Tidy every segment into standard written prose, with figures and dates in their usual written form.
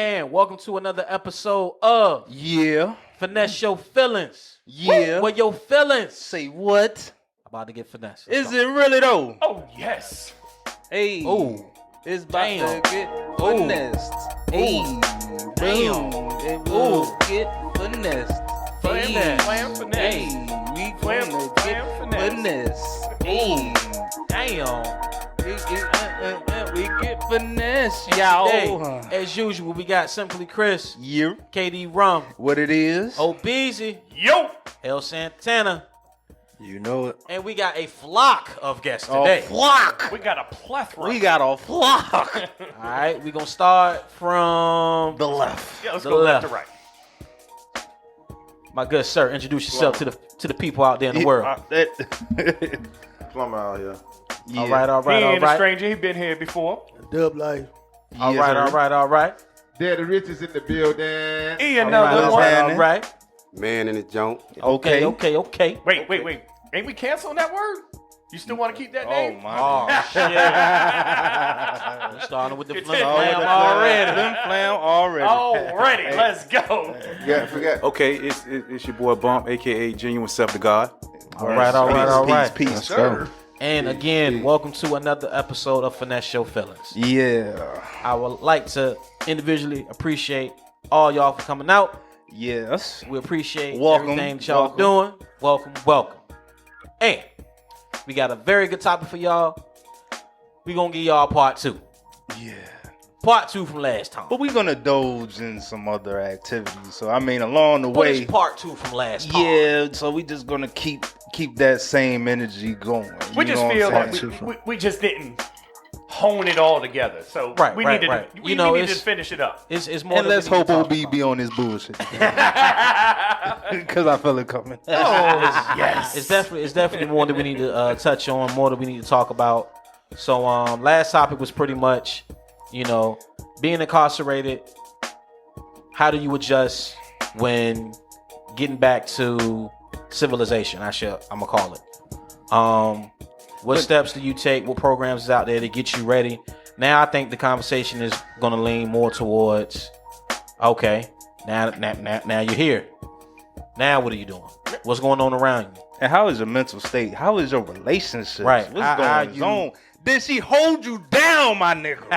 And welcome to another episode of Finesse Your Feelings. What your feelings? Say what? About to get finesse. Is it really though? Oh, yes. Hey. Oh. It's about Damn. to get finessed. Hey. Damn. It will get finessed. Flam finesse. Hey. We Flam gonna get finesse. finesse. Hey. Damn. We get finesse, y'all. Today, as usual, we got Simply Chris, Yeah. KD Rum, What it is? Obeezy, Yo. El Santana, You know it. and we got a flock of guests today. A flock. We got a plethora. We got a flock. All right, we're going to start from The left. Yeah, let's the go left left. to right. my good sir. Introduce yourself to the people out there in the world. Plummer out here. Yeah. All right, all He right, all ain't a right. stranger. He been here before. Dub life. All Yes, right, sir. all right, all right. Daddy Rich is in the building. He All right, another all one. right, all right. Man in the junk. Okay. Okay. Wait. Ain't we canceling that word? You still want to keep that Oh name? my. Oh, shit. We're starting with the It's flim it. flam already. Flim flam already. Already. Let's go. Yeah, forget. Okay, it's your boy Bump, aka Genuine Self to God. All right, all right, all right. Peace. Sir. And again, welcome to another episode of Finesse Your Feelings. Yeah. I would like to individually appreciate all y'all for coming out. Yes. We appreciate Welcome, everything that y'all doing. Welcome. And we got a very good topic for y'all. We're going to give y'all part 2. Yeah. Part 2 from last time. But we're gonna indulge in some other activities. So I mean, along the What way, is part 2 from last time? yeah. So we just gonna keep that same energy going. We You just know what feel I'm like saying? we just didn't hone it all together. So Right, we right, need to right. we You know, need to it's- just finish it up. It's more And than let's we need hope to talk OB about. be on this bullshit because I feel it coming. Yes. It's definitely more that we need to touch on, more that we need to talk about. So last topic was pretty much, being incarcerated. How do you adjust when getting back to civilization? I'm gonna call it. What steps do you take? What programs is out there to get you ready? Now I think the conversation is gonna lean more towards, okay, now you're here. Now what are you doing? What's going on around you? And how is your mental state? How is your relationship? Right. What's How going you- on? Did she hold you down, my nigga?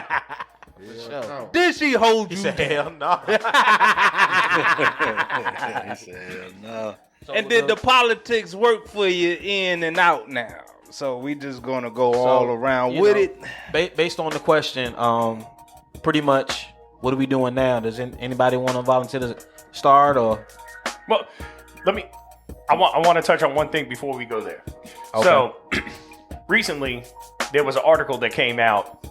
Did she hold He you said, down? hell no. He said, no. And did the politics work for you in and out now? So we just gonna go all around with it. Based on the question, pretty much, what are we doing now? Does anybody want to volunteer to start or? Well, I want to touch on one thing before we go there. Okay. So, recently there was an article that came out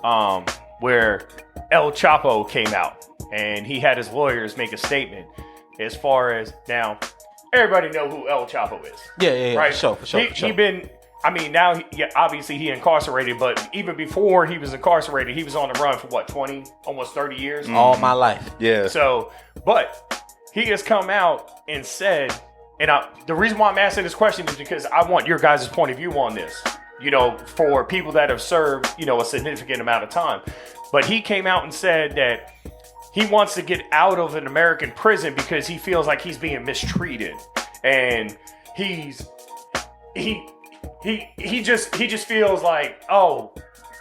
where El Chapo came out and he had his lawyers make a statement as far as now everybody know who El Chapo is. Yeah, Right? for sure. He been. I mean, now obviously he incarcerated, but even before he was incarcerated, he was on the run for what, 20, almost 30 years. All my life. Yeah. So, but he has come out and said, and the reason why I'm asking this question is because I want your guys' point of view on this, for people that have served, a significant amount of time. But he came out and said that he wants to get out of an American prison because he feels like he's being mistreated. And he just feels like, oh,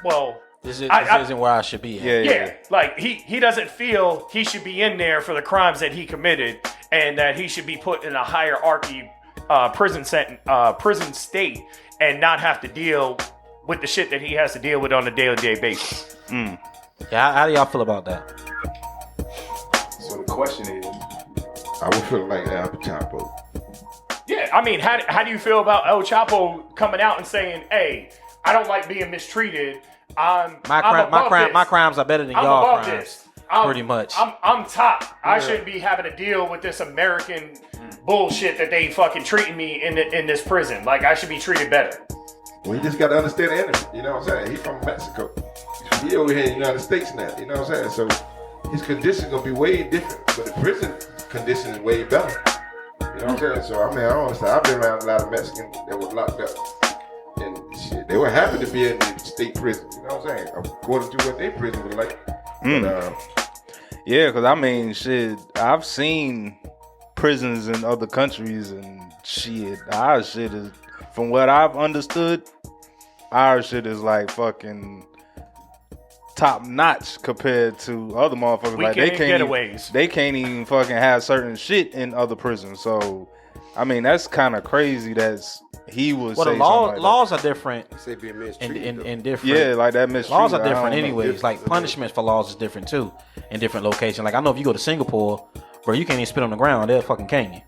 well, This isn't where I should be at. yeah, like he doesn't feel he should be in there for the crimes that he committed, and that he should be put in a hierarchy prison state and not have to deal with the shit that he has to deal with on a day-to-day basis. Yeah, how do y'all feel about that? So the question is, I would feel like Al Chapo. Yeah, I mean, how do you feel about El Chapo coming out and saying, "Hey, I don't like being mistreated. My crimes are better than I'm y'all above crimes. this. Pretty much. I'm top. I shouldn't be having to deal with this American bullshit that they fucking treating me in this prison. Like, I should be treated better." Well, you just got to understand the enemy. You know what I'm saying? He's from Mexico. He over here in the United States now. You know what I'm saying? So his condition gonna be way different, but the prison condition is way better. You know what I'm saying? So I mean, I don't understand. I've been around a lot of Mexicans that were locked up, and shit, they were happy to be in the state prison. You know what I'm saying? According to what their prison was like. But, Yeah, because I mean, shit, I've seen prisons in other countries and shit. Our shit is, from what I've understood, our shit is like fucking top notch compared to other motherfuckers. Like they can't getaways. They can't even fucking have certain shit in other prisons. So, I mean, that's kind of crazy. He was. Well, the laws are different. Say being mistreated. In different. Yeah, like that mistreatment. Laws are different anyways. Like punishments for laws is different too in different locations. Like I know if you go to Singapore, bro, you can't even spit on the ground. They'll fucking cane you.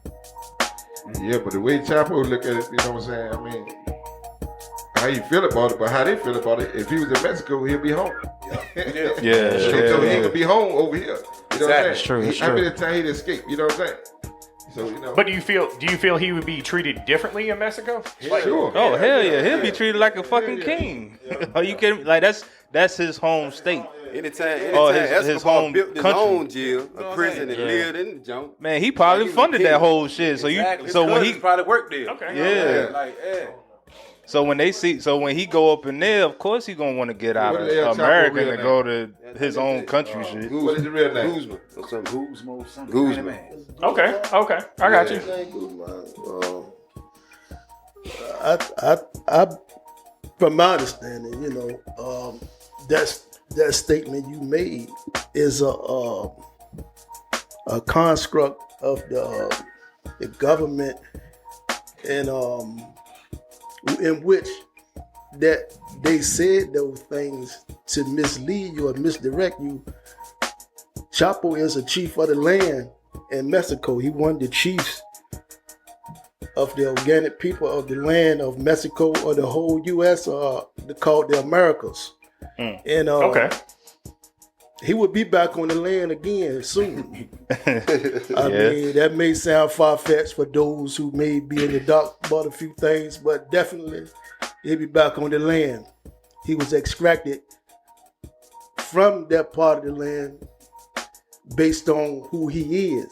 Yeah, but the way Chapo look at it, you know what I'm saying? I mean, how you feel about it, but how they feel about it. If he was in Mexico, he'll be home. Yeah, So he ain't gonna be home over here. You know what I'm saying? It's true. It's How true. many times he'd escape? You know what I'm saying? So you know. But do you feel he would be treated differently in Mexico? Sure. Oh hell yeah, he'll be treated like a fucking king. Are you kidding? Like that's his home state. Anytime his home built his country. own jail, a prison, and lived in the junk. Man, he probably funded that whole shit. So when he probably worked there. Okay. yeah. So when he go up in there, of course he gonna want to get out What of is El Chapo America real and name? go to his own country shit. What is the real name? Guzman or something. Guzmo, Guzman. Okay. I got you. I from my understanding, that statement you made is a construct of the government, and in which that they said those things to mislead you or misdirect you. Chapo is a chief of the land in Mexico. He one of the chiefs of the organic people of the land of Mexico or the whole U.S. They're called the Americas. And he would be back on the land again soon. I mean, that may sound far-fetched for those who may be in the dark about a few things, but definitely he'll be back on the land. He was extracted from that part of the land based on who he is.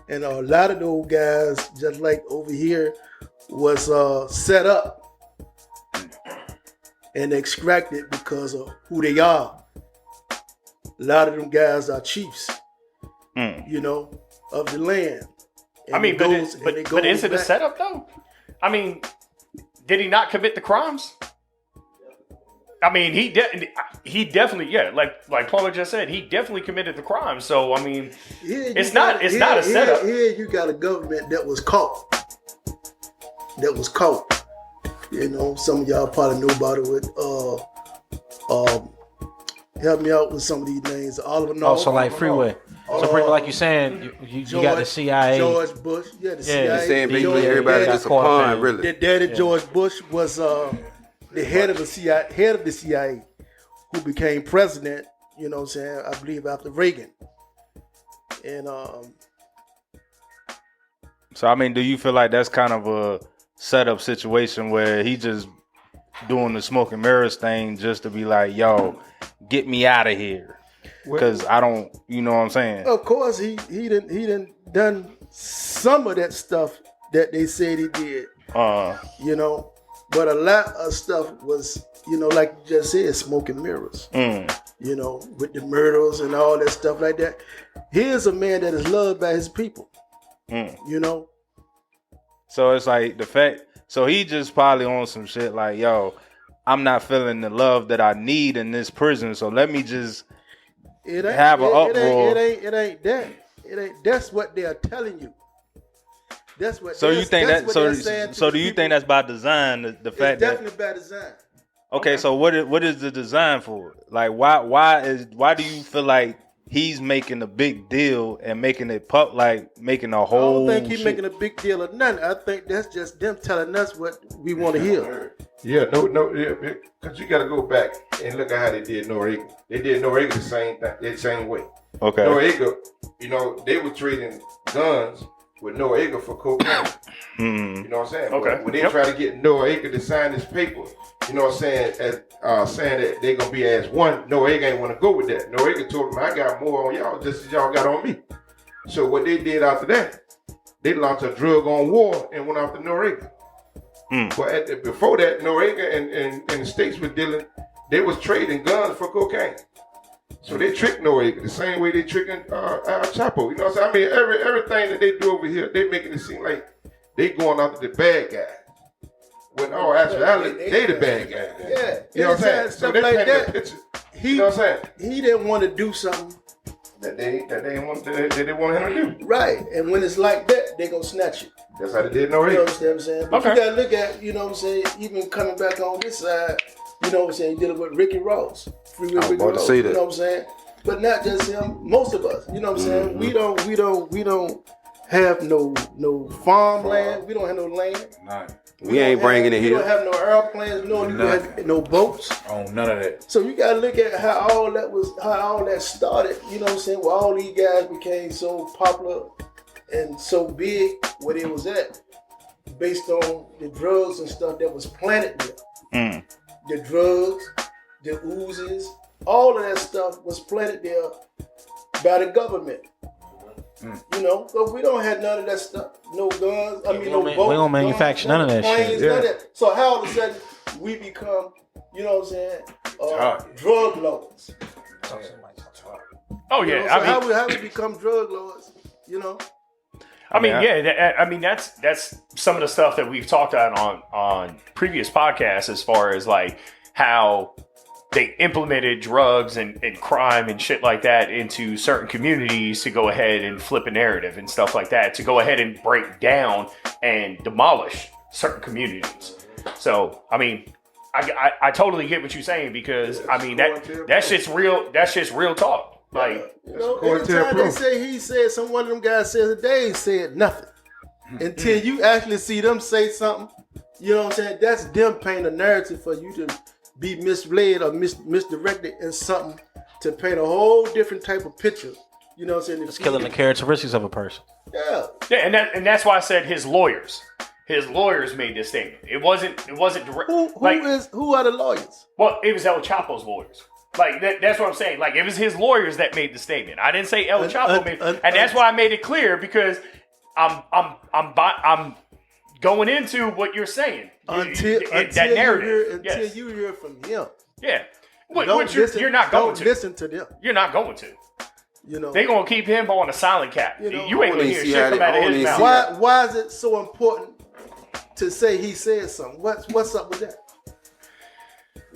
And a lot of those guys, just like over here, was set up and extracted because of who they are. A lot of them guys are chiefs, of the land. And But is it a setup though? I mean, did he not commit the crimes? I mean, he definitely, like Plummer just said, he definitely committed the crime. So I mean, it's not a setup. Here you got a government that was caught. Some of y'all probably know about it with help me out with some of these names. Oliver North. Also, like Freeway. So, pretty like you saying, you got the CIA. George Bush. Yeah, the CIA. You're saying basically everybody just a pawn, really. The daddy George Bush was the head of the CIA, who became president, I believe after Reagan. And So I mean, do you feel like that's kind of a setup situation where he just doing the smoke and mirrors thing just to be like, yo, get me out of here? Because I don't, you know what I'm saying? Of course, he done some of that stuff that they said he did. But a lot of stuff was, like you just said, smoke and mirrors. With the murders and all that stuff like that. Here's a man that is loved by his people. So it's like the fact. So he just probably on some shit like, yo, I'm not feeling the love that I need in this prison. So let me just have an uproar. It ain't that. It ain't. That's what they are telling you. That's what. So you think that? So do you think that's by design? The fact that definitely by design. Okay, so what is the design for? Like why do you feel like he's making a big deal and making it making a whole? I don't think he's making a big deal of nothing. I think that's just them telling us what we want to hear. Yeah, because you got to go back and look at how they did Noriega. They did Noriega the same way. Okay. Noriega, they were trading guns with Noriega for cocaine. You know what I'm saying? Okay. When they try to get Noriega to sign this paper, you know what I'm saying, saying that they're going to be as one, Noriega ain't want to go with that. Noriega told them, I got more on y'all just as y'all got on me. So what they did after that, they launched a drug on war and went after Noriega. But before that, Noriega and the states were dealing, they was trading guns for cocaine. So they trick Noriega the same way they tricking Al Chapo. You know what I'm saying? I mean, everything that they do over here, they making it seem like they going after the bad guy. When all actuality, they the bad guy. Yeah. You know what I'm saying? So they like painting that. a picture. He, You know what I'm saying? he didn't want to do something. That they want him to do. Right. And when it's like that, they gonna snatch it. That's how they did You Noriega. understand what I'm saying? But Okay. you gotta look at, you know what I'm saying, even coming back on this side, you know what I'm saying, dealing with Ricky Ross. Free with I was Ricky about to Ross. say You that. know what I'm saying? But not just him, most of us. You know what I'm saying? We don't have no farmland. We don't have no land. We ain't bringing it We don't here. have no airplanes, no boats. Oh, none of that. So you gotta look at how all that started, you know what I'm saying, where all these guys became so popular and so big where they was at, based on the drugs and stuff that was planted there. The drugs, the oozes, all of that stuff was planted there by the government. You know, but we don't have none of that stuff. No guns. I mean, no boats. We don't manufacture none of that planes, shit. none of that. So how all of a sudden we become, you know what I'm saying, drug lords? Oh You know, yeah, so I mean, how we become drug lords? You know. I mean, that's some of the stuff that we've talked about on previous podcasts, as far as like how they implemented drugs and crime and shit like that into certain communities to go ahead and flip a narrative and stuff like that, to go ahead and break down and demolish certain communities. So, I mean, I totally get what you're saying, because I mean that shit's real. That shit's real talk. Like, You know, Quarantine anytime they proof. say he said, some one of them guys says they ain't said nothing until you actually see them say something. You know what I'm saying? That's them painting a narrative for you to be misled or misdirected in something to paint a whole different type of picture. You know what I'm saying? It's killing the characteristics of a person. Yeah. yeah, and that's why I said his lawyers. His lawyers made this statement. It wasn't direct. Who are the lawyers? Well, it was El Chapo's lawyers. Like that's what I'm saying. Like, it was his lawyers that made the statement. I didn't say El Chapo made, and that's why I made it clear, because I'm going into what you're saying. Until that narrative. you hear from him. Yeah. Which Listen, you're not going don't to. listen to them. You're not going to. You know. They're going to keep him on a silent cap. You know, You ain't going to hear see shit how come they- out of I his only mouth. see- Why is it so important to say he said something? What's up with that?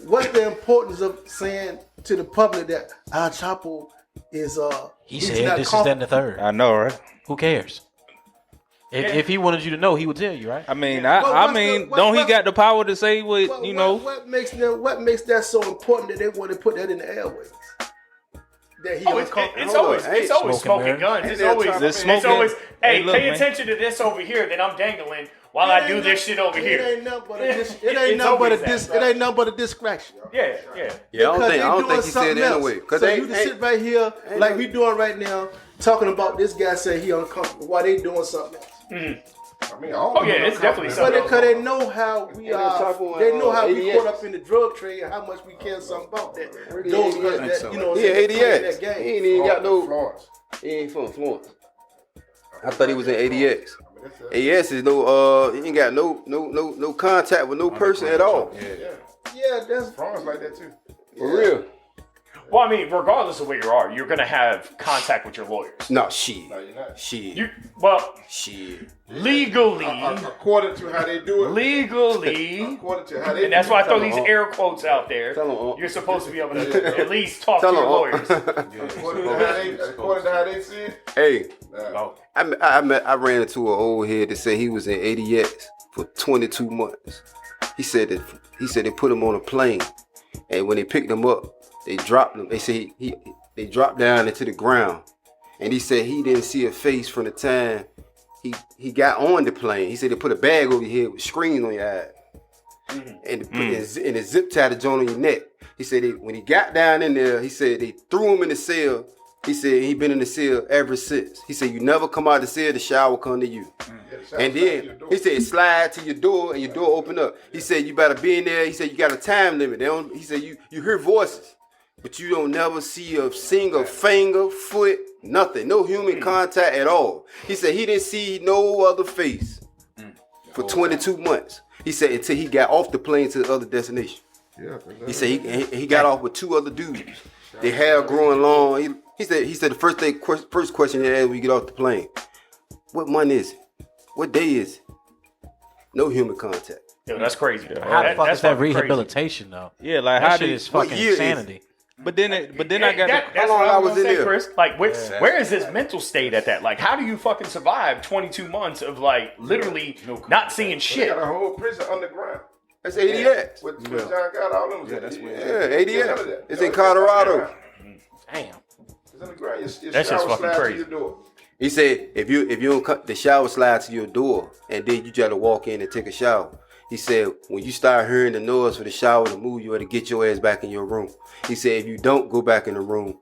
What's the importance of saying to the public that Al Chapo is He he's said not this, is that, and the third. I know, right? Who cares? If he wanted you to know, he would tell you, right? I mean, Well, he got the power to say what, What makes that so important that they want to put that in the airways? That he It's always smoking guns. It's always, hey, Hey, look, pay man. attention to this over here that I'm dangling while I do this shit over It here. ain't nothing but a It's always that. distraction. Yeah. Yeah, I Because they don't doing think he said something it else. anyway. Cause So they you just sit right here like we doing right now, talking about this guy saying he uncomfortable while they doing something else. I mean, it's definitely But something. because they know how we And are, they're talking, they know how we 88. caught up in the drug trade and how much we care something about that. Those guys that, you know, Yeah, that 80X. game. He ain't even got no. Florence. He ain't from Florence. I thought he was in 80X. AS is no. He ain't got no contact with no person at all. Yeah, that's Florence like that too. For real. Well, I mean, regardless of where you are, you're gonna have contact with your lawyers. No shit. No, you're not. Shit. Shit. Legally, According to how they do it. According to how they and that's why I throw these Tell 'em, air quotes out there. Tell 'em, You're supposed to be able to at least talk to Tell your him. lawyers. According to how they see it. Hey, Nah. I ran into an old head that said he was in 80X for 22 months. He said they put him on a plane, and when they picked him up, they dropped him. They said they dropped down into the ground, and he said he didn't see a face from the time he got on the plane. He said they put a bag over your head with screens on your eyes, and a zip tie the joint on your neck. He said when he got down in there, he said they threw him in the cell. He said he been in the cell ever since. He said you never come out of the cell, the shower come to you. And then he said slide to your door and your door open up. He said you better be in there. He said you got a time limit. He said you hear voices, but you don't never see a single finger, foot, nothing, no human contact at all. He said he didn't see no other face for 22 months. He said until he got off the plane to the other destination. Yeah, He said he got off with two other dudes. They hair growing long. He said the first question he asked when you get off the plane, what month is it? What day is it? No human contact. Yo, that's crazy. How the fuck is that fucking crazy. rehabilitation though? Yeah, like That how shit do is what fucking year is it? insanity. But then I got That's How long what I I was was in say, there? Chris. Like, where is his mental state at that? Like, how do you fucking survive 22 months of like literally not seeing They shit? got a whole prison underground. That's 88. With John got all them. Yeah, that's where- Yeah, 88. It's in Colorado. Damn. It's underground. Your That's just shower fucking slides to crazy. your door. He said if you don't cut the shower slide to your door and then you try to walk in and take a shower. He said when you start hearing the noise for the shower to move, you ought to get your ass back in your room. He said if you don't go back in the room,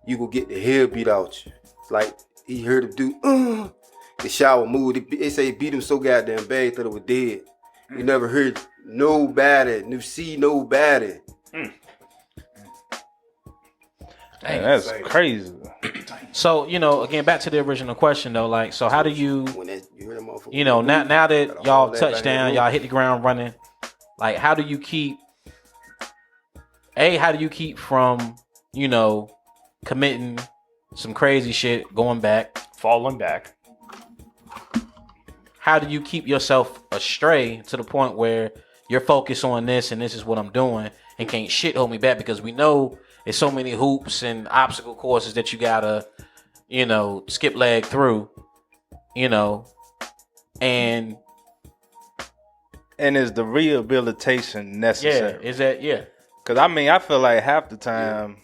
you will get the hell beat out you. Like he heard him do the shower moved. They say it beat him so goddamn bad he thought it was dead. You never heard nobody, see nobody. Man, that's crazy. So, again, back to the original question though, like, so how do you, When that, you heard that motherfucker. now that Gotta y'all hold that touch back down, in the y'all room. hit the ground running, like, how do you keep from, committing some crazy shit, going back? Falling back. How do you keep yourself astray to the point where you're focused on this and this is what I'm doing and can't shit hold me back? Because we know there's so many hoops and obstacle courses that you gotta, skip leg through, and And is the rehabilitation necessary? yeah. Because I feel like half the time.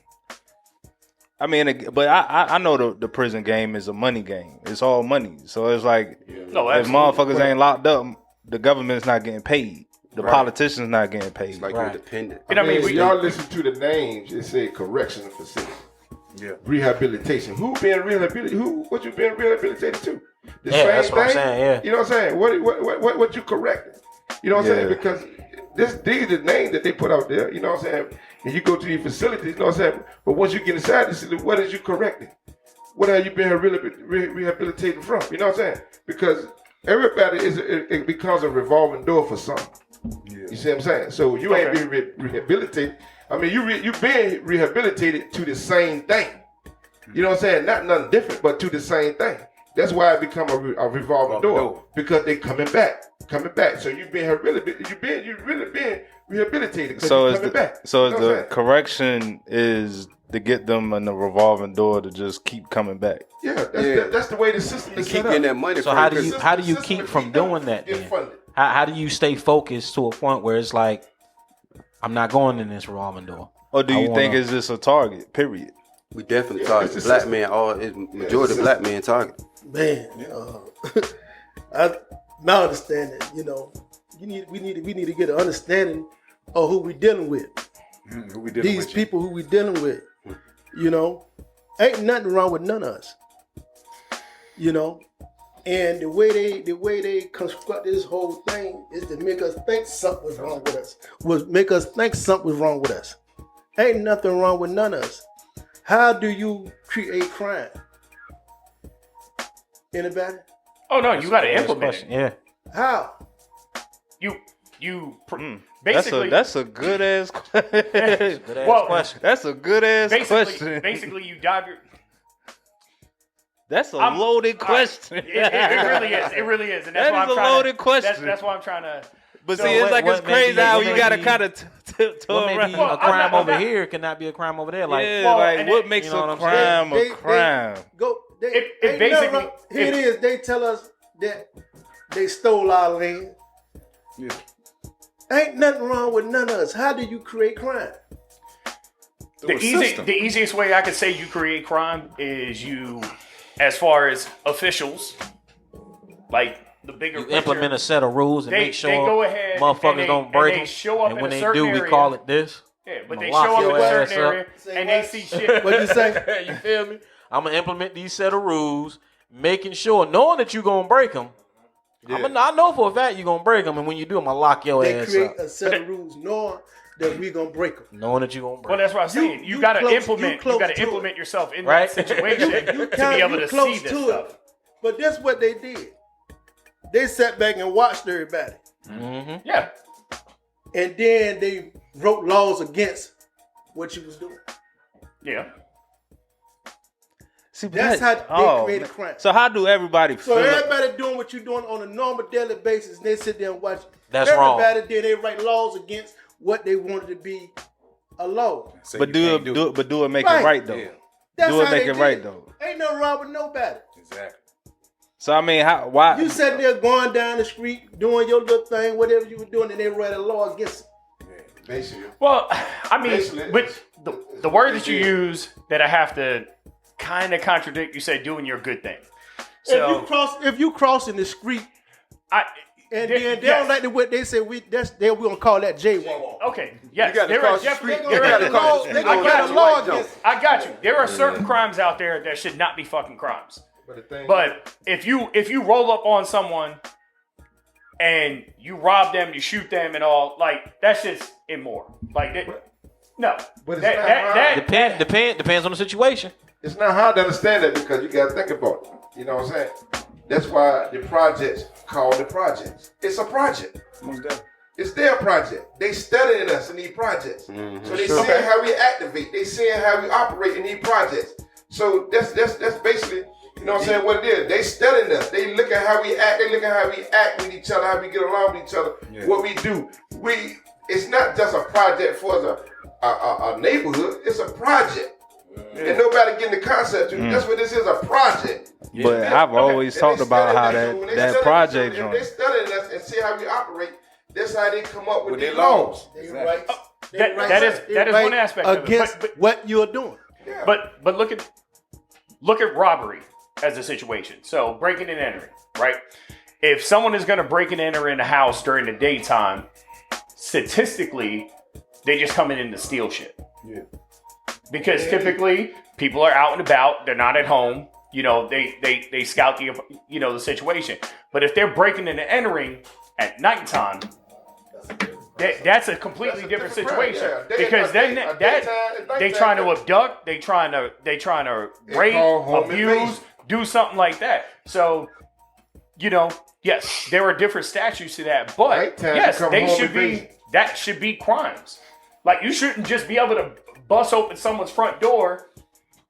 But I know the prison game is a money game. It's all money. So it's like No, if absolutely. motherfuckers ain't locked up, the government's not getting paid. The politicians not getting paid. It's like Right. you're dependent. And I mean, If y'all listen to the names, it say correctional facility. Yeah. Rehabilitation. Who being rehabilitated? What you being rehabilitated to? The Yeah, that's what I'm saying, yeah. You know what I'm saying? What you correcting? You know what I'm saying? Yeah. Because these are the names that they put out there. You know what I'm saying? And you go to your facilities. You know what I'm saying? But once you get inside the facility, what is you correcting? What have you been rehabilitated from? You know what I'm saying? Because everybody it becomes a revolving door for some. Yeah. You see what I'm saying? So you ain't being rehabilitated. I mean, you being rehabilitated to the same thing. You know what I'm saying? Not nothing different, but to the same thing. That's why it become a revolving door, because they coming back. So you really been rehabilitated. 'Cause So you is coming the back. so You is know what the I'm saying? correction is to get them in the revolving door to just keep coming back. Yeah, Yeah. that's the way the system You is keep set getting up. that money So from how it, do 'cause you System keep from them doing that getting then? funded. How do you stay focused to a point where it's like, I'm not going in this revolving door? Or do I you think wanna- it's just a target? Period. we definitely Yeah, target it's a black system. man. Majority of black men target. Man, my understanding, we need to get an understanding of who we dealing with. Who we dealing These with? people who we dealing with, ain't nothing wrong with none of us. And the way they construct this whole thing is to make us think something was wrong with us. Make us think something was wrong with us. Ain't nothing wrong with none of us. How do you create crime? Anybody? Oh no, you got to That's the implement question. it. Yeah. How? Basically, That's a good ass question. Good ass Well, question. That's a good ass question. basically, you dive your. That's a I'm- loaded question. It really is. It really is, and that's That why is I'm a trying loaded to, question. That's why I'm trying to. But So see, it's what- like it's what may crazy be- how what you may gotta be- kind of tiptoe What may around. be Well, a crime I'm not- over here cannot be a crime over there. Like, Yeah, Well, like and what it- makes you know a what I'm crime saying? a crime? They It ain't basically- nothing wrong. Here it is. They tell us that they stole our land. Yeah. Ain't nothing wrong with none of us. How do you create crime? The easiest way I could say you create crime is you, as far as officials, like the bigger you picture, implement a set of rules and They- make sure they go ahead and motherfuckers they- don't and break they them. show up and in when a they certain do, we area. call it this. Yeah, but I'ma they lock show up your in a ass certain up. area Say and they what? see shit. What you say? You feel me? I'm gonna implement these set of rules, making sure, knowing that you gonna break them. I know for a fact you gonna break them, and when you do, I'm gonna lock your They ass create up. a set of rules knowing that we gonna break them. Knowing that you gonna break. Well, that's what I'm saying. You you got to close- implement. you You close got to to implement yourself in Right? that situation to be able to see close this to stuff. it. But that's what they did. They sat back and watched everybody. Mm-hmm. Yeah. And then they wrote laws against what you was doing. Yeah. See, but That's that- how they create a man. crime. So how do everybody So feel? everybody doing what you're doing on a normal daily basis, and they sit there and watch. That's wrong. Everybody then they write laws against what they wanted to be a law. Say But you do can't it, but do it make Right. it right though? Yeah. That's Do it how make they it did right though? Ain't nothing wrong with nobody. Exactly. So I mean, why? You sitting there going down the street doing your little thing, whatever you were doing, and they write a law against it. Basically. Well, I mean, Basically, but the word that you Yeah. use that I have to kind of contradict, you say doing your good thing. So If you crossing the street I and there- then they yes. don't like the what they say, we gonna call that jaywalk. Okay, yes, You gotta there cross is the definitely street. They there gonna is- write a law. They They gonna gonna write catch a a law white jump. against it. I got you. There are certain crimes out there that should not be fucking crimes. But the thing, But if you roll up on someone and you rob them, you shoot them, and all, like that's just immoral. Like no, But it's that, not that, right. that, Depends on the situation. it's not hard to understand that because you got to think about it. You know what I'm saying? That's why the projects called the projects. It's a project. Most definitely. It's their project. They studying us in these projects. So they Sure. seeing how we activate. They seeing how we operate in these projects. So that's basically, you know what I'm saying, what it is. They studying us. They look at how we act. They look at how we act with each other, how we get along with each other, what we do. It's not just a project for a neighborhood. It's a project. And nobody getting the concept. That's what this is, a project. But I've always And talked they about how studying us. So when they that study- project so if they joint. studying us and see how we operate, that's how they come up with With these their laws. They Exactly. write- they That- write- that is- they that is write one aspect of it. against But- what you're doing. but look at robbery as a situation. So breaking and entering, right? If someone is going to break and enter in a house during the daytime, statistically, they just come in to steal shit. Yeah. Because typically people are out and about, they're not at home. You know, they scout the situation. But if they're breaking and entering at nighttime, that's a completely That's a different different crime, situation. yeah. Day- Because a then day- a that daytime- they nighttime trying to crime. abduct, they trying to rape, call home abuse, invasion. do something like that. So, you know, yes, there are different statutes to that, but Nighttime yes, become they home should invasion. that should be crimes. Like you shouldn't just be able to bust open someone's front door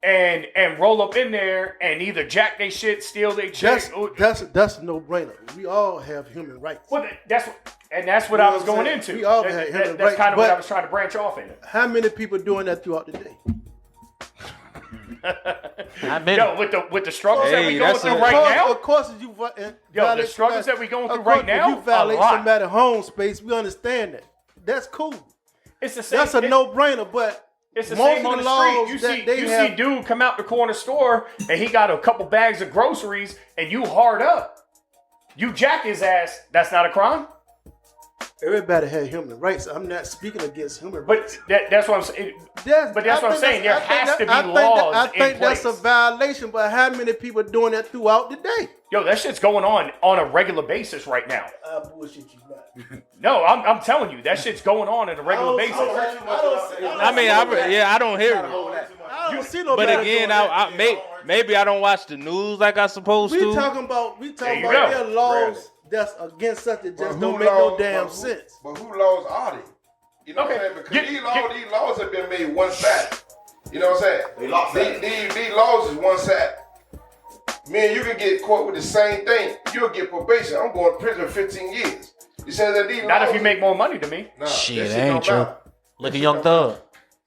and roll up in there and either jack their shit, steal their shit. That's a no-brainer. We all have human rights. Well, that's what You I know was what I'm going saying? into. We all That- have that- human that's rights, kind of what but- I was trying to branch off into. How many people doing that throughout the day? Not many. Yo, with the struggles that Hey, we going that's through a- right now. Of course, if you Yo, the struggles that we going through right now, if you violate a lot. somebody's home space, we understand that. That's cool. It's the same. That's a no-brainer. But It's the most same of on the the laws street. that they You have- see dude come out the corner store and he got a couple bags of groceries and you hard up. You jack his ass. That's not a crime. everybody has human rights. I'm not speaking against human rights. But that's what I'm saying. But that's what I'm saying. There has to be laws I think in that's a place. violation. But how many people doing that throughout the day? Yo, that shit's going on a regular basis right now. I bullshit you not. No, I'm telling you, that shit's going on a regular basis. I don't hear it. I don't see no. But again, maybe I don't watch the news like I supposed we to. talking about you there go. are laws that's against us that But just who don't make no laws- damn but who- sense. But who laws are they? You know Okay. what I'm saying? Because Get- these laws have been made one side. You know what I'm saying? They lopsided. These laws is one side. Me and you can get caught with the same thing. You'll get probation. I'm going to prison 15 years. You saying that these Not laws, if you make more money than me. Nah, Shit, that that don't ain't true. matter. Look That at Young shit don't Thug. matter.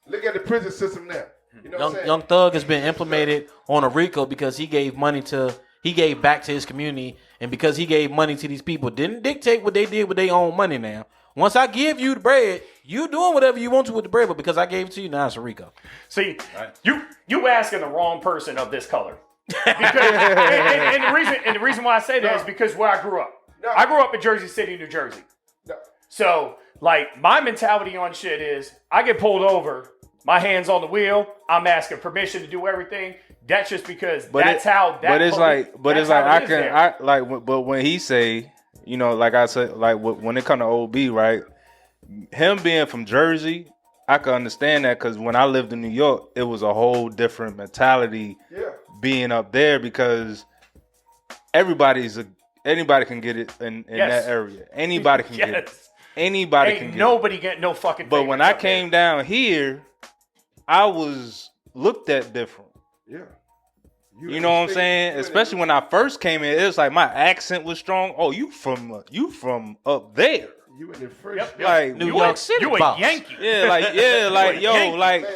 Look at the prison system now. You know what I'm saying? Young Thug has been implemented on a RICO because he gave back to his community, and because he gave money to these people, didn't dictate what they did with their own money. Now, once I give you the bread, you doing whatever you want to with the bread, but because I gave it to you, now it's a RICO. See, you asking the wrong person of this color. Because, and the reason why I say that is because where I grew up. No. I grew up in Jersey City, New Jersey. No. So, like, my mentality on shit is I get pulled over, my hands on the wheel, I'm asking permission to do everything. That's just because But that's how that. But it's like that's how I it is can there. but when he say, you know, like I said, like when it come to OB, right? Him being from Jersey, I can understand that because when I lived in New York, it was a whole different mentality Yeah. being up there because anybody can get it in Yes. that area. Anybody can get it. Yes. Anybody can Ain't get nobody getting no fucking. it. But when favors I up there. came down here, I was looked at different. Yeah. You know what I'm saying? Especially when I first came in, it was like my accent was strong. Oh, you from up there? You in the first. Like New York City You a boss. Yankee.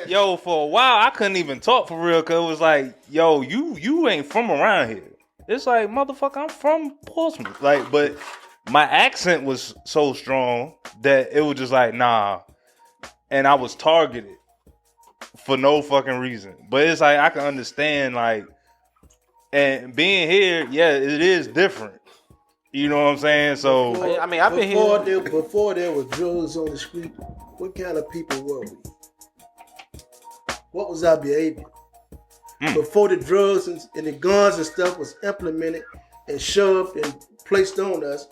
Yo, for a while I couldn't even talk for real because it was like, yo, you ain't from around here. It's like, motherfucker, I'm from Portsmouth. Like, but my accent was so strong that it was just like, nah. And I was targeted for no fucking reason. But it's like, I can understand, like, and being here, yeah, it is different. You know what I'm saying? So, I mean, I've been here. Before there was drugs on the street, what kind of people were we? What was our behavior? Before the drugs and the guns and stuff was implemented and shoved and placed on us,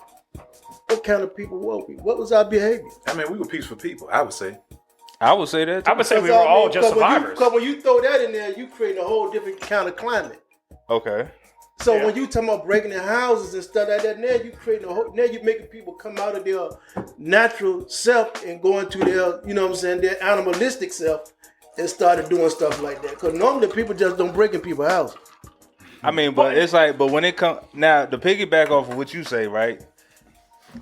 what kind of people were we? What was our behavior? I mean, we were peaceful people, I would say. I would say that too. I would say we were all just survivors. Because when you throw that in there, you create a whole different kind of climate. Okay. So when you talking about breaking in houses and stuff like that, now you creating now you making people come out of their natural self and go into their, you know what I'm saying, their animalistic self and started doing stuff like that. Because normally people just don't break in people's houses. I mean, but it's like, but when it comes now, to piggyback off of what you say, right?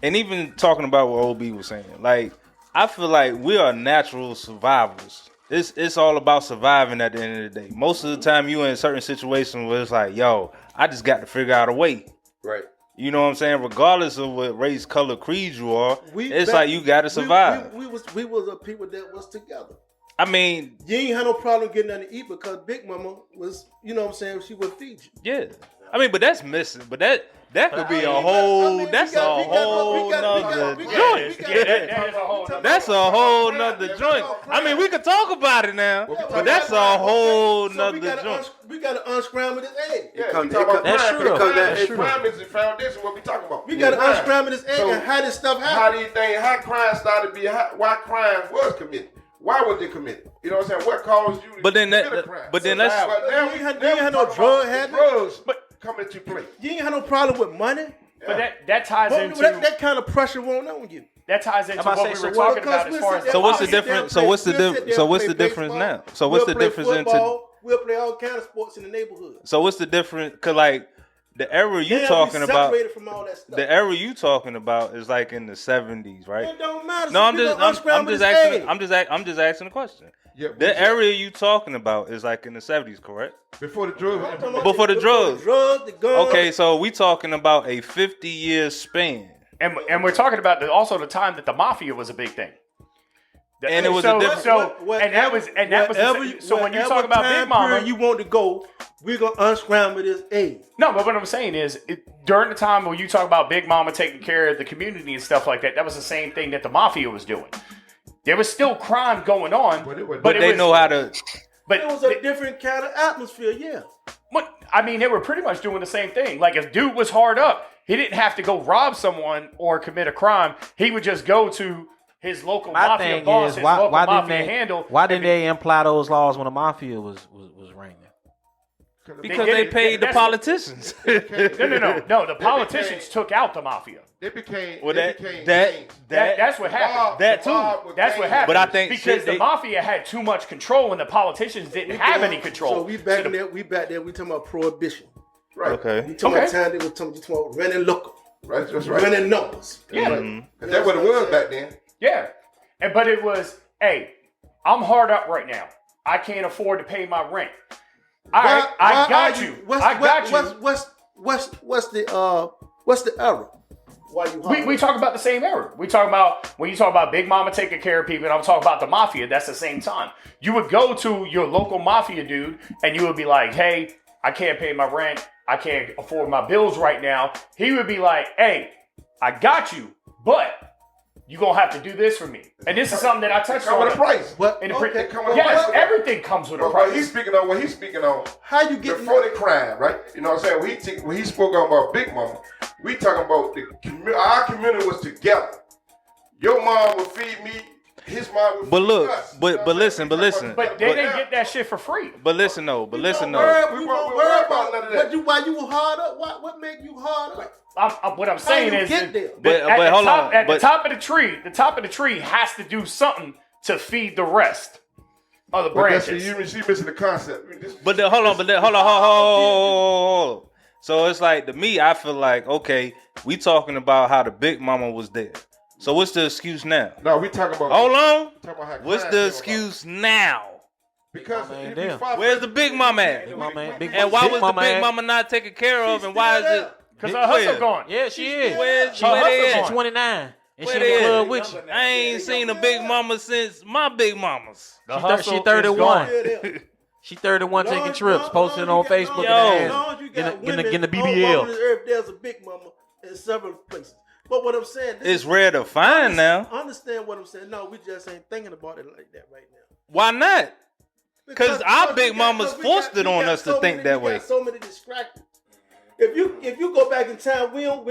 And even talking about what OB was saying, like, I feel like we are natural survivors. It's all about surviving at the end of the day. Most of the time, you in certain situations where it's like, yo, I just got to figure out a way. Right. You know what I'm saying? Regardless of what race, color, creed you are, like you got to survive. We was a people that was together. I mean, you ain't had no problem getting nothing to eat because Big Mama was, you know what I'm saying, she would feed you. Yeah. I mean, but that's missing. But that could be a whole. That's a whole nother joint. That's a whole nother joint. I mean, we could talk about it now, but that's a whole nother joint. We got to unscramble this egg. That's true. That's true. Crime is the foundation. What we talking about? We got to unscramble this egg and how this stuff happen. How do you think? How crime started being? Why crime was committed? Why was it committed? You know what I'm saying? What caused you to commit a crime? But then that's. You ain't had no drug habit. Drugs, coming to play. You ain't had no problem with money. But that ties into that kind of pressure won't on you. That ties into what we were talking about as far as. So what's the difference? So what's the difference? So what's the difference now? So what's the difference into? We'll play all kind of sports in the neighborhood. So what's the difference? Cause like the era you talking about, from all that stuff. the era you talking about is like in the 70s, right? It don't matter. No, I'm just asking a question. Yeah, the area you talking about is like in the 70s, correct? Before the drugs. Before the drugs. The guns. Okay, so we talking about a 50-year span. And we're talking about also the time that the mafia was a big thing. And it was a different. So when you talk about Big Mama, you want to go, we're gonna unscramble this egg. No, but what I'm saying is, during the time when you talk about Big Mama taking care of the community and stuff like that, that was the same thing that the mafia was doing. There was still crime going on, but they know how to. But it was a different kind of atmosphere, yeah. But I mean, they were pretty much doing the same thing. Like if dude was hard up, he didn't have to go rob someone or commit a crime. He would just go to his local mafia boss, his local mafia handle. Why didn't they imply those laws when the mafia was reigning? Because they paid the politicians. No. The politicians took out the mafia. It became. That's what happened. That's what happened. But I think because the mafia had too much control and the politicians didn't have any control. So we back there. We talking about prohibition. Right. Okay. You talking about time they were talking about running local. Right. That's right. Running numbers. Yeah. Mm-hmm. That's what it was back then. Yeah. But it was, hey, I'm hard up right now. I can't afford to pay my rent. I got you. What's the error? Why you we talk about the same era. We talk about when you talk about Big Mama taking care of people, and I'm talking about the mafia. That's the same time. You would go to your local mafia dude, and you would be like, "Hey, I can't pay my rent. I can't afford my bills right now." He would be like, "Hey, I got you, but you're gonna have to do this for me." And this is something that I touched on. Come with a price. Yes, everything comes with a price. What he's speaking on. How you get before the crime, right? You know what I'm saying? When he spoke about Big Mama, we talking about our community was together. Your mom would feed me. His mom would feed us. But listen. But they didn't get that shit for free. But listen though. We won't worry about none of that. Why you hard up? What make you hard up? What I'm saying is, but hold on. The top of the tree has to do something to feed the rest. other But that's branches. she missing the concept. But then, hold on. So it's like, to me, I feel like, okay, we talking about how the big mama was there. So what's the excuse now? No, we talking about. Hold on. Talking about how What's crime the came excuse now? Because Mama ain't if you there. fight- Where's the big mama at? Big mama ain't- And why Big was the mama big ain't- mama not taken care of? And why is it? Because her hustle gone. Yeah, she is. Where's She where they she's at? 29. And she Where in the they club at? with you. I ain't seen a big mama since my big mamas. The She hustle is 31. gone. She 31 taking trips, posting it long on as you Facebook got- Yo. and long as you got getting the women all over BBL. this earth, there's a big mama in several places. But what I'm saying, this It's is- rare to find now. Understand what I'm saying? No, we just ain't thinking about it like that right now. Why not? Because our big we got- mamas because we forced got- it we on got us to so think many- that we way. got so many distractions. If you go back in time, we don't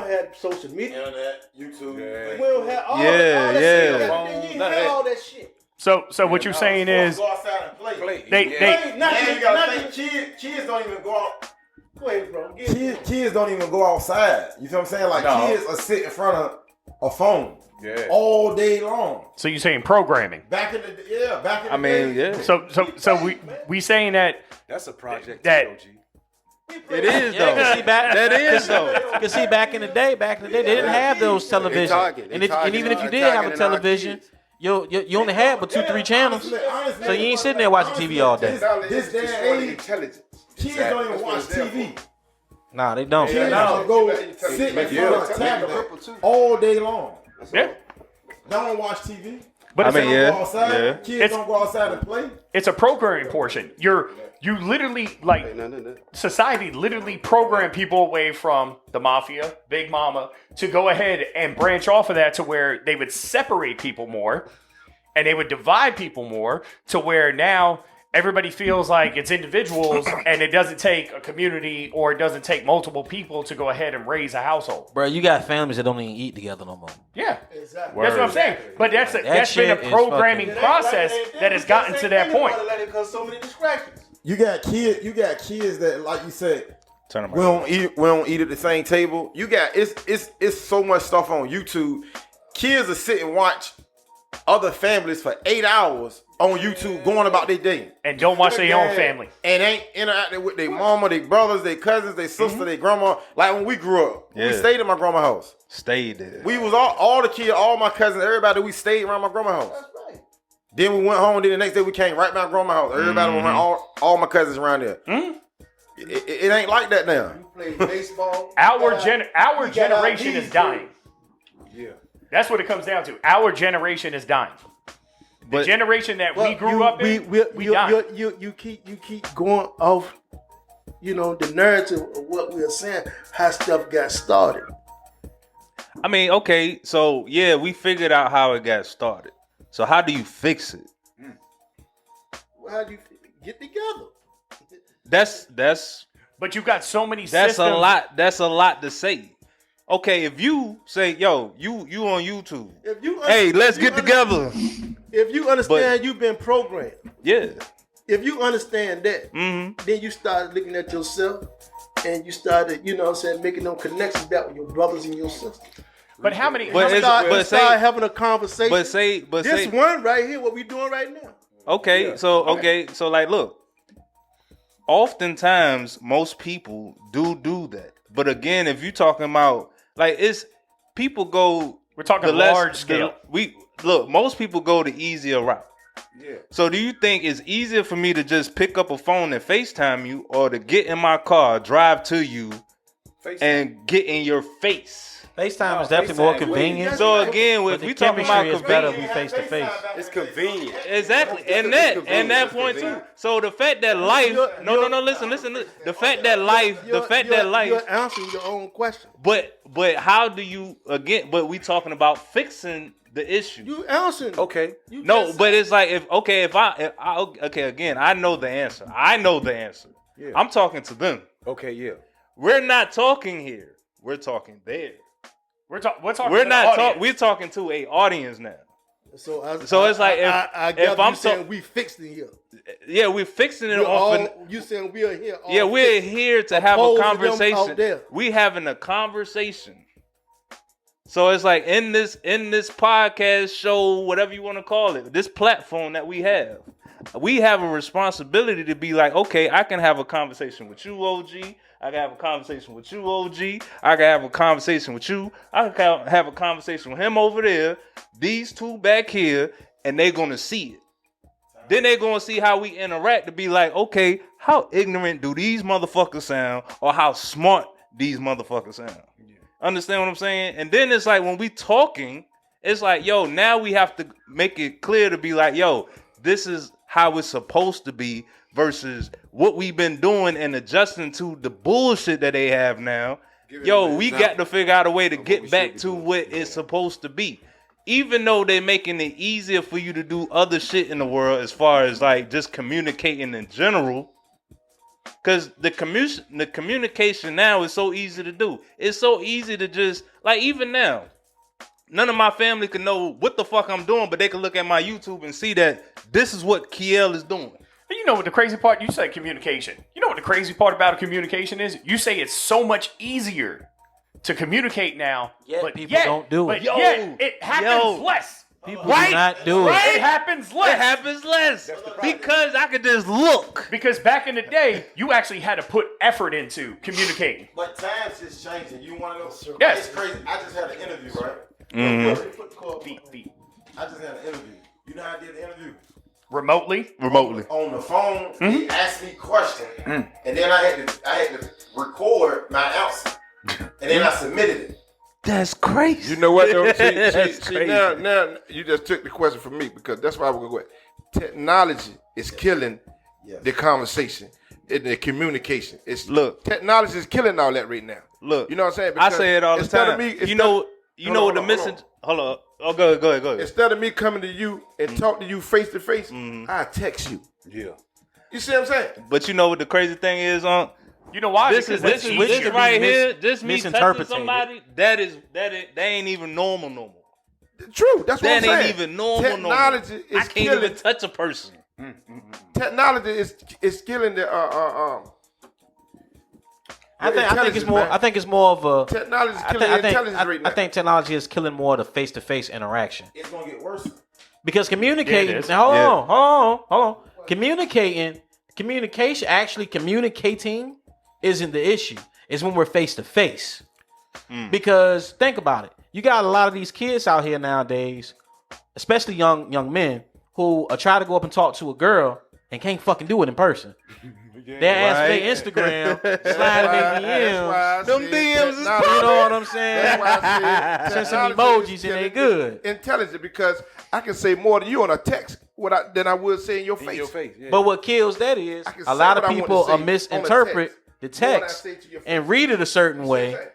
have social media. Internet, YouTube. We don't have all, Yeah, all that yeah. shit. You ain't None of had that. all that shit. So what you're saying is Go outside and play. they Now you gotta think, kids don't even go out. Go ahead, bro. Kids don't even go outside. You feel what I'm saying? Like, No. kids are sitting in front of a phone Yeah. all day long. so you're saying programming. Back in the back in the I mean, day. yeah. So we saying that That's a project. That- TOG. It is Yeah, though. see, back, That is though. You can see back in the day, they didn't have those television. target. And, They and even if you did have a targeting our television, kids. you only had but 2-3 channels. Honestly, So you ain't sitting there watching TV all day. This day and age, intelligence. kids don't even watch TV. Nah, they don't. Kids don't go sit in front of a tablet all day long. yeah, Don't watch TV. but I it's, mean, a, yeah. Go outside. Yeah. Kids It's- don't go outside and play. it's a programming portion. You literally like No. society literally programmed people away from the mafia, Big Mama, to go ahead and branch off of that to where they would separate people more and they would divide people more to where now everybody feels like it's individuals and it doesn't take a community or it doesn't take multiple people to go ahead and raise a household. Bro, you got families that don't even eat together no more. Yeah. Exactly. That's what I'm saying. But that's been a shit is programming fucking- process that has gotten to that point. Because so many distractions. You got kids that, like you said, Turn them we don't eat at the same table. You got it's so much stuff on YouTube. Kids are sit and watch other families for 8 hours on YouTube going about their day. And don't watch their own family. And ain't interacting with their mama, their brothers, their cousins, their sister, their grandma. Like when we grew up, we Yeah. stayed in my grandma's house. Stayed there. We was all the kids, all my cousins, everybody, we stayed around my grandma's house. That's right. Then we went home. Then the next day we came right back to grandma's house. Everybody was around, all my cousins around there. It ain't like that now. You play baseball. Our You got- our you got generation IDs, is dying. Yeah. That's what it comes down to. Our generation is dying. The But- generation that Well, we grew up in, we died. you keep going off, the narrative of what we are saying, how stuff got started. I mean, okay, so yeah, we figured out how it got started. So how do you fix it? Well, how do you get together? That's But you got so many That's systems. a lot. That's a lot to say. Okay, if you say, "Yo, you on YouTube," If you hey, let's if you get together. If you understand But- you've been programmed, Yeah. if you understand that, then you start looking at yourself and you started, making them connections back with your brothers and your sisters. But how many? But how many- it's- but start say- having a conversation. But say, this one right here, what we doing right now. okay, so like, look. Oftentimes, most people do that. But again, if you're talking about like it's people go. We're talking the less- large scale. Most people go the easier route. Yeah. So do you think it's easier for me to just pick up a phone and FaceTime you, or to get in my car, drive to you, and get in your face? FaceTime is definitely more convenient. So again, but if the we talking about chemistry is better convenience, we face to face. It's convenient. exactly, and that point too. So the fact that life, no, listen. The fact that life, You're answering your own question. but how do you again? But we talking about fixing the issue. You answering. Okay. You No, just but said- it's like if I again, I know the answer. Yeah. I'm talking to them. Okay. Yeah. We're not talking here. We're talking there. we're talking. We're to the not talking. audience. We're talking to a audience now. So it's like I if gather I'm you saying so- we fixed it here. Yeah, we're fixing it We're off. all, you saying we are here. All Yeah, we're fixed. here to have a Opposed to them out conversation. there. We having a conversation. So it's like in this podcast show, whatever you want to call it, this platform that we have, we have a responsibility to be like, okay, I can have a conversation with you, OG. I can have a conversation with you, OG. I can have a conversation with you. I can have a conversation with him over there. These two back here, and they're gonna see it. Then they're gonna see how we interact to be like, okay, how ignorant do these motherfuckers sound, or how smart these motherfuckers sound? Understand what I'm saying? And then it's like when we talking, it's like, yo, now we have to make it clear to be like, yo, this is how it's supposed to be versus what we've been doing and adjusting to the bullshit that they have now. Yo, we got to figure out a way to get back to what it's supposed to be. Even though they're making it easier for you to do other shit in the world as far as like just communicating in general. Because the communication now is so easy to do. It's so easy to just, like even now, none of my family can know what the fuck I'm doing, but they can look at my YouTube and see that this is what Kiel is doing. You know what the crazy part? You say communication. You know what the crazy part about a communication is? You say it's so much easier to communicate now, but people don't do it. But yet it happens less. People do not do it. It happens less. It happens less because I could just look. Because back in the day, you actually had to put effort into communicating. But times is changing. You want to know? Yes. It's crazy. I just had an interview, right? Beat. I just had an interview. You know how I did the interview? Remotely. On the phone, he asked me questions, and then I had to record my answer, and then I submitted it. That's crazy. You know what though? That's See, crazy. now you just took the question from me because that's why we're gonna go with. Technology is killing the conversation and the communication. Technology is killing all that right now. Look, you know what I'm saying? I say it all the instead time. of me, you know what the missing. Hold on. Oh, go ahead. Instead of me coming to you and talk to you face to face, I text you. Yeah. You see what I'm saying? But you know what the crazy thing is, You know why? This Because is right here. This me touching misinterpreted. somebody. That ain't even normal. True. That's what I'm That saying. ain't even normal. Technology is I can't killing. even touch a person. Technology is killing the I think it's more of a technology is killing intelligence right now. I think technology is killing more of the face-to-face interaction. It's gonna get worse. Because communicating, Yeah, it is. now, hold on. Communicating isn't the issue. It's when we're face to face. Because think about it. You got a lot of these kids out here nowadays, especially young men, who try to go up and talk to a girl and can't fucking do it in person. They ask their Instagram, slide their DMs. Them DMs is popping. You know what I'm saying? That's why I said Send some technology emojis is and they killing good. Intelligent because I can say more to you on a text than I would say in your face. In your face, yeah. But what kills that is I can a say lot of what I want people to say on a misinterpret the More than I text say to your face. and read it a certain You see what I'm way, saying?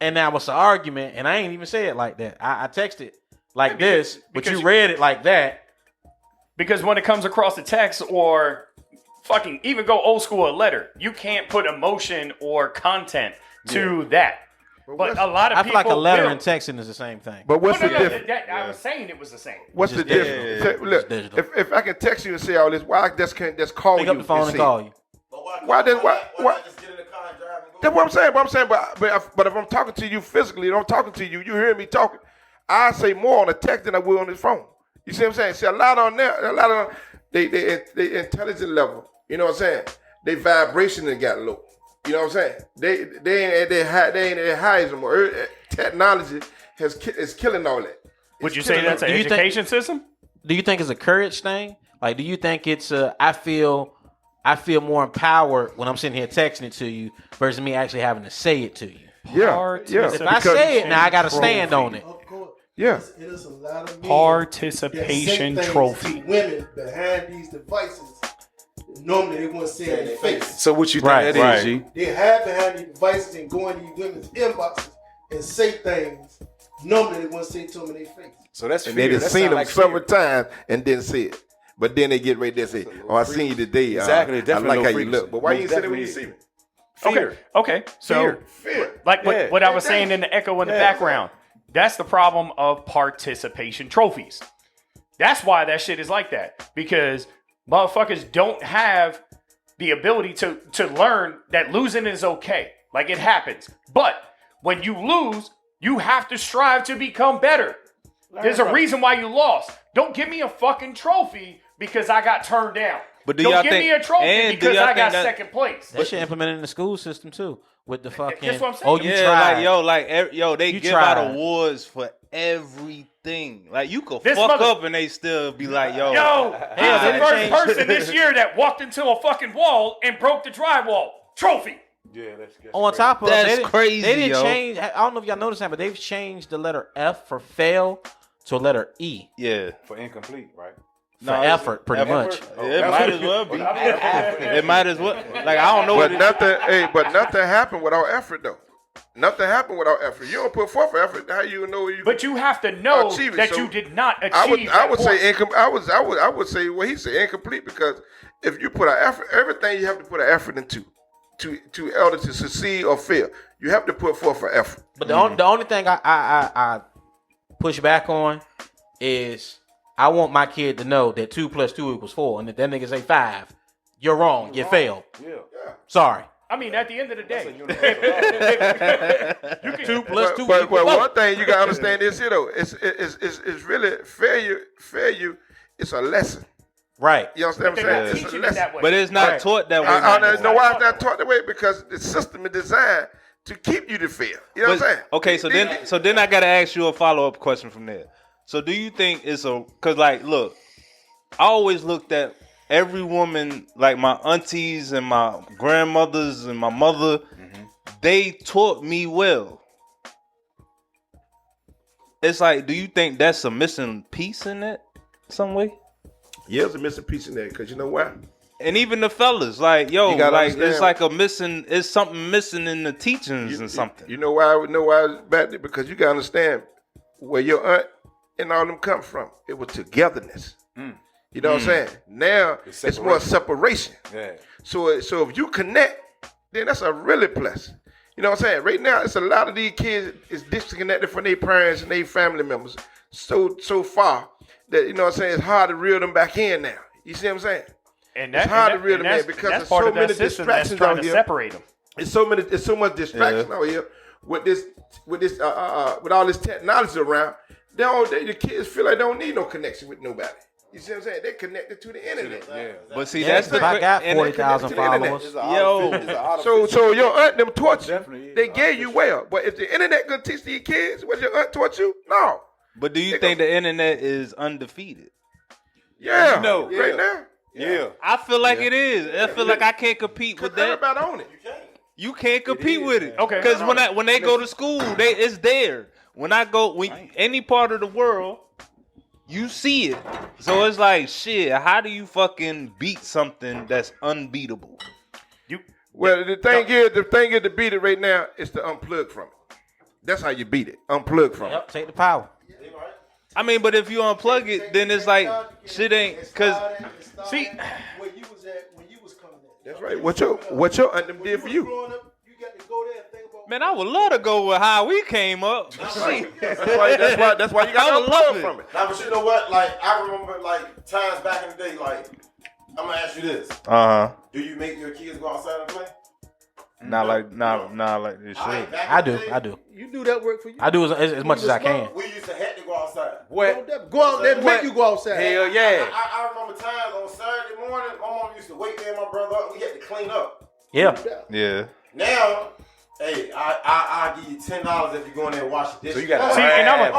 and now it's an argument. And I ain't even say it like that. I texted like this, but because you read it like that. Because when it comes across the text or fucking even go old school a letter, you can't put emotion or content to that. But a lot of I feel people like a letter will. and texting is the same thing. But what's No, the no, difference? I was saying it was the same. What's the Just difference? digital. Look, Just digital. if I can text you and say all this, why I just can't just call Pick you up the phone and say call it? you. Why not just get in the car and drive and go? That's what I'm saying. But if I'm talking to you physically, and I'm talking to you, you hear me talking, I say more on a text than I will on this phone. You see what I'm saying? See, a lot on they intelligent level. You know what I'm saying? They vibration that got low. You know what I'm saying? They ain't at their highs anymore. Technology is killing all that. Would you It's say killing that's all- an Do you think- education system? Do you think it's a courage thing? Like, do you think it's I feel more empowered when I'm sitting here texting it to you versus me actually having to say it to you? Yeah. If I say it now, I got to stand on it. Of course. Yeah. It is a lot of men Participation that say things trophy. to women behind these devices. Normally they want to say it in their face. So what you think Right, that right. is, G? They hide behind these devices and go in these women's inboxes and say things normally they want to say to them in their face. So that's And fear. they just That seen sound them like several fear. times and didn't say it. But then they get ready to say, "Oh, I seen you today. Exactly, I definitely like no how you frequency. look." But why you Most ain't say that when you definitely see me? Fear. Okay. So Fear. like Yeah. what I was saying in the echo in the background, that's the problem of participation trophies. That's why that shit is like that. Because motherfuckers don't have the ability to learn that losing is okay. Like it happens. But when you lose, you have to strive to become better. There's a reason why you lost. Don't give me a fucking trophy because I got turned down. But do Don't y'all give think- me a trophy and do because y'all I got think that- second place. That shit implemented in the school system too, with the fucking. That's what I'm saying. Oh, you Yeah, tried. they You give tried. out awards for everything. Like you could This fuck mother- up and they still be like, yo, Yo, they he's the didn't first change- person this year that walked into a fucking wall and broke the drywall. Trophy. Yeah, that's On top of That's they didn't- crazy, They didn't yo. change. I don't know if y'all noticed that, but they've changed the letter F for fail to a letter E yeah. for incomplete, right? for effort, pretty much. It might as well be. It might as well. Like I don't know But what. nothing happened without effort though. Nothing happened without effort. You don't put forth effort. How you know you? But you have to know Achieve it. that So you did not achieve. I that would point. say I would say what he said incomplete because if you put an effort, everything you have to put an effort into to elder to succeed or fail. You have to put forth an effort. But the only thing I push back on is I want my kid to know that 2 + 2 = 4, and if that nigga say 5, you're wrong. You failed. Yeah. Sorry. I mean, at the end of the day, you can 2 + 2 But = 4. one thing you gotta understand is here though, it's really failure. It's a lesson. Right. You understand what they're I'm not saying? It's a teaching it lesson. that way. But it's not Right. taught that way. I no know more. why it's not taught that way because the system is designed to keep you to fail. You know what I'm saying? Okay, so then I gotta ask you a follow up question from there. So do you think it's cause like look, I always looked at every woman, like my aunties and my grandmothers and my mother, they taught me well. It's like, do you think that's a missing piece in it some way? Yeah, there's a missing piece in there because you know why? And even the fellas, like, yo, You gotta like it's understand- like it's something missing in the teachings and something. You know why? I know why it's bad because you gotta understand where your aunt and all them come from. It was togetherness. You know what I'm saying? Now it's more separation. Yeah. So if you connect, then that's a really plus. You know what I'm saying? Right now, it's a lot of these kids is disconnected from their parents and their family members so far that you know what I'm saying. It's hard to reel them back in now. You see what I'm saying? and it's hard to reel them in because that's there's part so of that many system that's distractions trying out to here. separate them. It's so much distraction out here with all this technology around. The kids feel like they don't need no connection with nobody. You see what I'm saying? They're connected to the internet. Yeah. But see, Yeah, that's the if I got and- 40,000 followers. So your aunt them taught you. Definitely is. They gave you well. But if the internet gonna teach these kids what your aunt taught you, no. But do you think the internet is undefeated? Yeah. You know. Right now. Yeah. I feel like it is. I feel like I can't compete with that. Everybody own it. You can't compete with it. Okay. Because when they go to school, it's there. When any part of the world, you see it. So it's like, shit, how do you fucking beat something that's unbeatable? Well, the thing is to beat it right now is to unplug from it. That's how you beat it. Unplug from it. Yep, take the power. I mean, but if you unplug it, then it's like, shit ain't, because, See, where you was at when you was coming in. That's right. What your aunt them did for you. Growing up, you got to go there and think about. man, I would love to go with how we came up. Shit. That's why you I got would to love unplug it. from it. Now, but you know what? Like, I remember, like, times back in the day, like, I'm gonna ask you this. Do you make your kids go outside and play? Not like this All right, shit. back I in the do. day, I do. You do that work for you. I do as much as I can. We used to have to go outside. What? Go out there and make you go outside. Hell yeah. I remember times on Saturday morning, my mom used to wake me and my brother up. We had to clean up. Yeah. Yeah. Now, hey, I give you $10 if you go in there and wash the dishes. So you got See, and My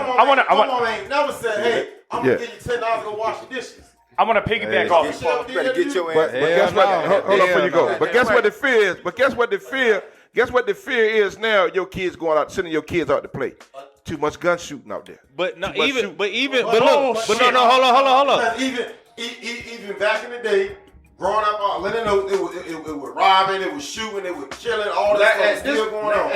mom I ain't never said, hey, I'm gonna give you $10 to go wash the dishes. want to piggyback off. You better get your But guess what? no. Hold on before you go. no. But guess what the fear is? Guess what the fear is now? Your kids going out, sending your kids out to play. Too much gun shooting out there. But no, Too much even, shooting. but even, Oh, but look, but shit. no, hold on. Because even back in the day, growing up, let them know it was robbing, it was shooting, it was killing, all that stuff still going on.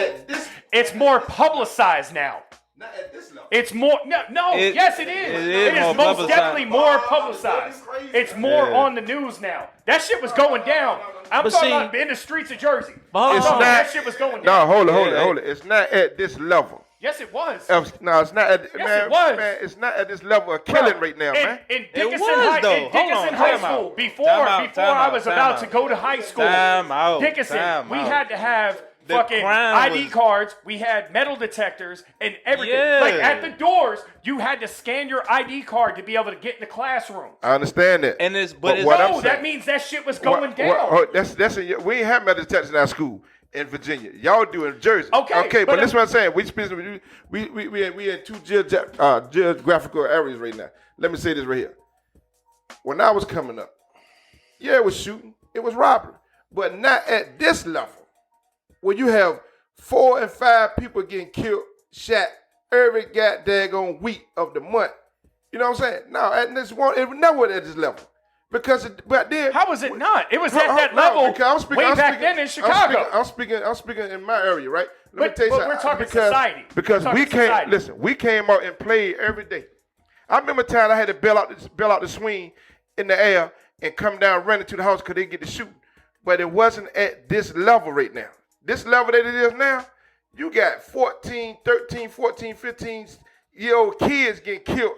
It's more publicized now. Not at this level. It's more yes it is. It is more most publicized. definitely more publicized. It's more Yeah. on the news now. That shit was going down. I'm But talking see- about in the streets of Jersey. But It's hold on. not- That shit was going No, down. hold it. It's not at this level. Yes, it was. No, it's not at Yes, it was. man, it's not at this level of killing right now, man. In It Dickinson, was, though. in Dickinson Hold on, High time out. School, before Time I out, was time about out. to go to high school, Time out, Dickinson, time we out. had to have fucking crime ID was- cards. We had metal detectors and everything. Yeah. Like at the doors, you had to scan your ID card to be able to get in the classroom. I understand that. And it's But it's what No, I'm that saying- means that shit was going down. We ain't have metal detectors in our school in Virginia. Y'all do in Jersey. Okay, but but this is what I'm saying. We in two geographical areas right now. Let me say this right here. When I was coming up, yeah, it was shooting, it was robbery, but not at this level, where you have 4 and 5 people getting killed, shot every goddamn week of the month. You know what I'm saying? No, at this one, it never at this level. Because but then How was it not? It was at that level way back then in Chicago. I'm speaking in my area, right? Let me tell you But something. we're talking society. Because We're we talking came society. listen, we came out and played every day. I remember time I had to bail out the swing in the air and come down running to the house because they get to shoot. But it wasn't at this level right now. This level that it is now, you got 14, 13, 14, 15-year-old kids getting killed.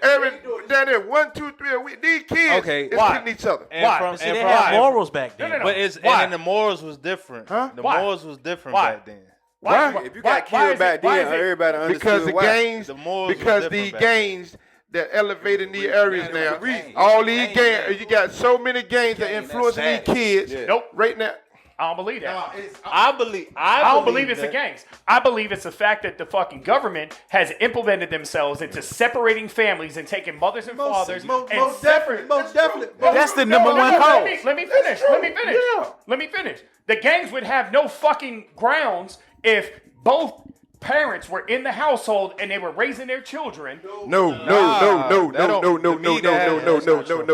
Every down there, 1, 2, 3 a week. These kids is killing each other. And Why? From, See, and they from- had morals back then. No, no, But it's Why? and then the morals was different. Huh? The Why? morals was different Why? back then. Why? If you got killed back then, everybody understood Because the why. gangs, The morals was because different these back then. gangs that elevate in these areas now, reason. all these gangs, you got so many gangs that influencing these kids Nope. right now. I don't believe that. I believe. I don't believe it's the that. gangs. I believe it's the fact that the fucking government has implemented themselves into separating families and taking mothers and fathers and separate. Most definitely. That's the number one cause. Let me finish. true. Let me finish. Yeah. Let me finish. The gangs would have no fucking grounds if both parents were in the household and they were raising their children. No.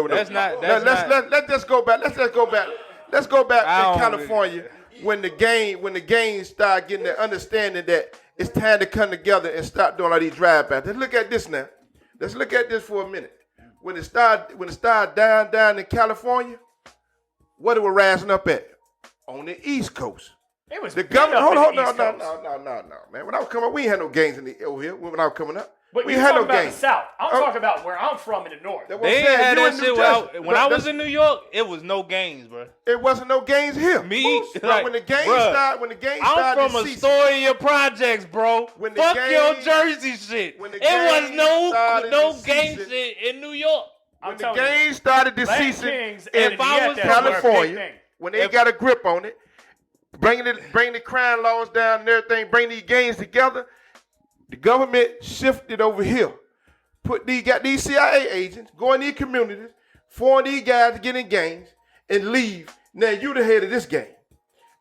That's not. Let's just go back. Let's go back I in don't California when the gangs start getting the understanding that it's time to come together and stop doing all these drive-bys. Let's look at this now. Let's look at this for a minute. When it started down in California, what it was rising up at? On the East Coast. It was The big government, up in hold the on, East no, Coast. man. When I was coming up, we ain't had no gangs over here. When I was coming up, But we you're had talking no about gangs. the South. I'm talking about where I'm from in the North. That's what They I'm saying. had You that in New shit Jersey. when I was in New York. It was no gangs, bro. It wasn't no gangs here. Me, But like, when the gangs bruh, started, I'm from Astoria Projects, bro. When the Fuck your gangs- Jersey shit. when the It was gangs no started gang deceasing- shit in New York. I'm when the telling you. gangs started Land deceasing Kings in and if I was Vietnam were a big California, thing. when they got a grip on it, bring the crime laws down and everything, bring these gangs together, the government shifted over here. Got these CIA agents, go in these communities, form these guys to get in gangs and leave. Now you the head of this gang.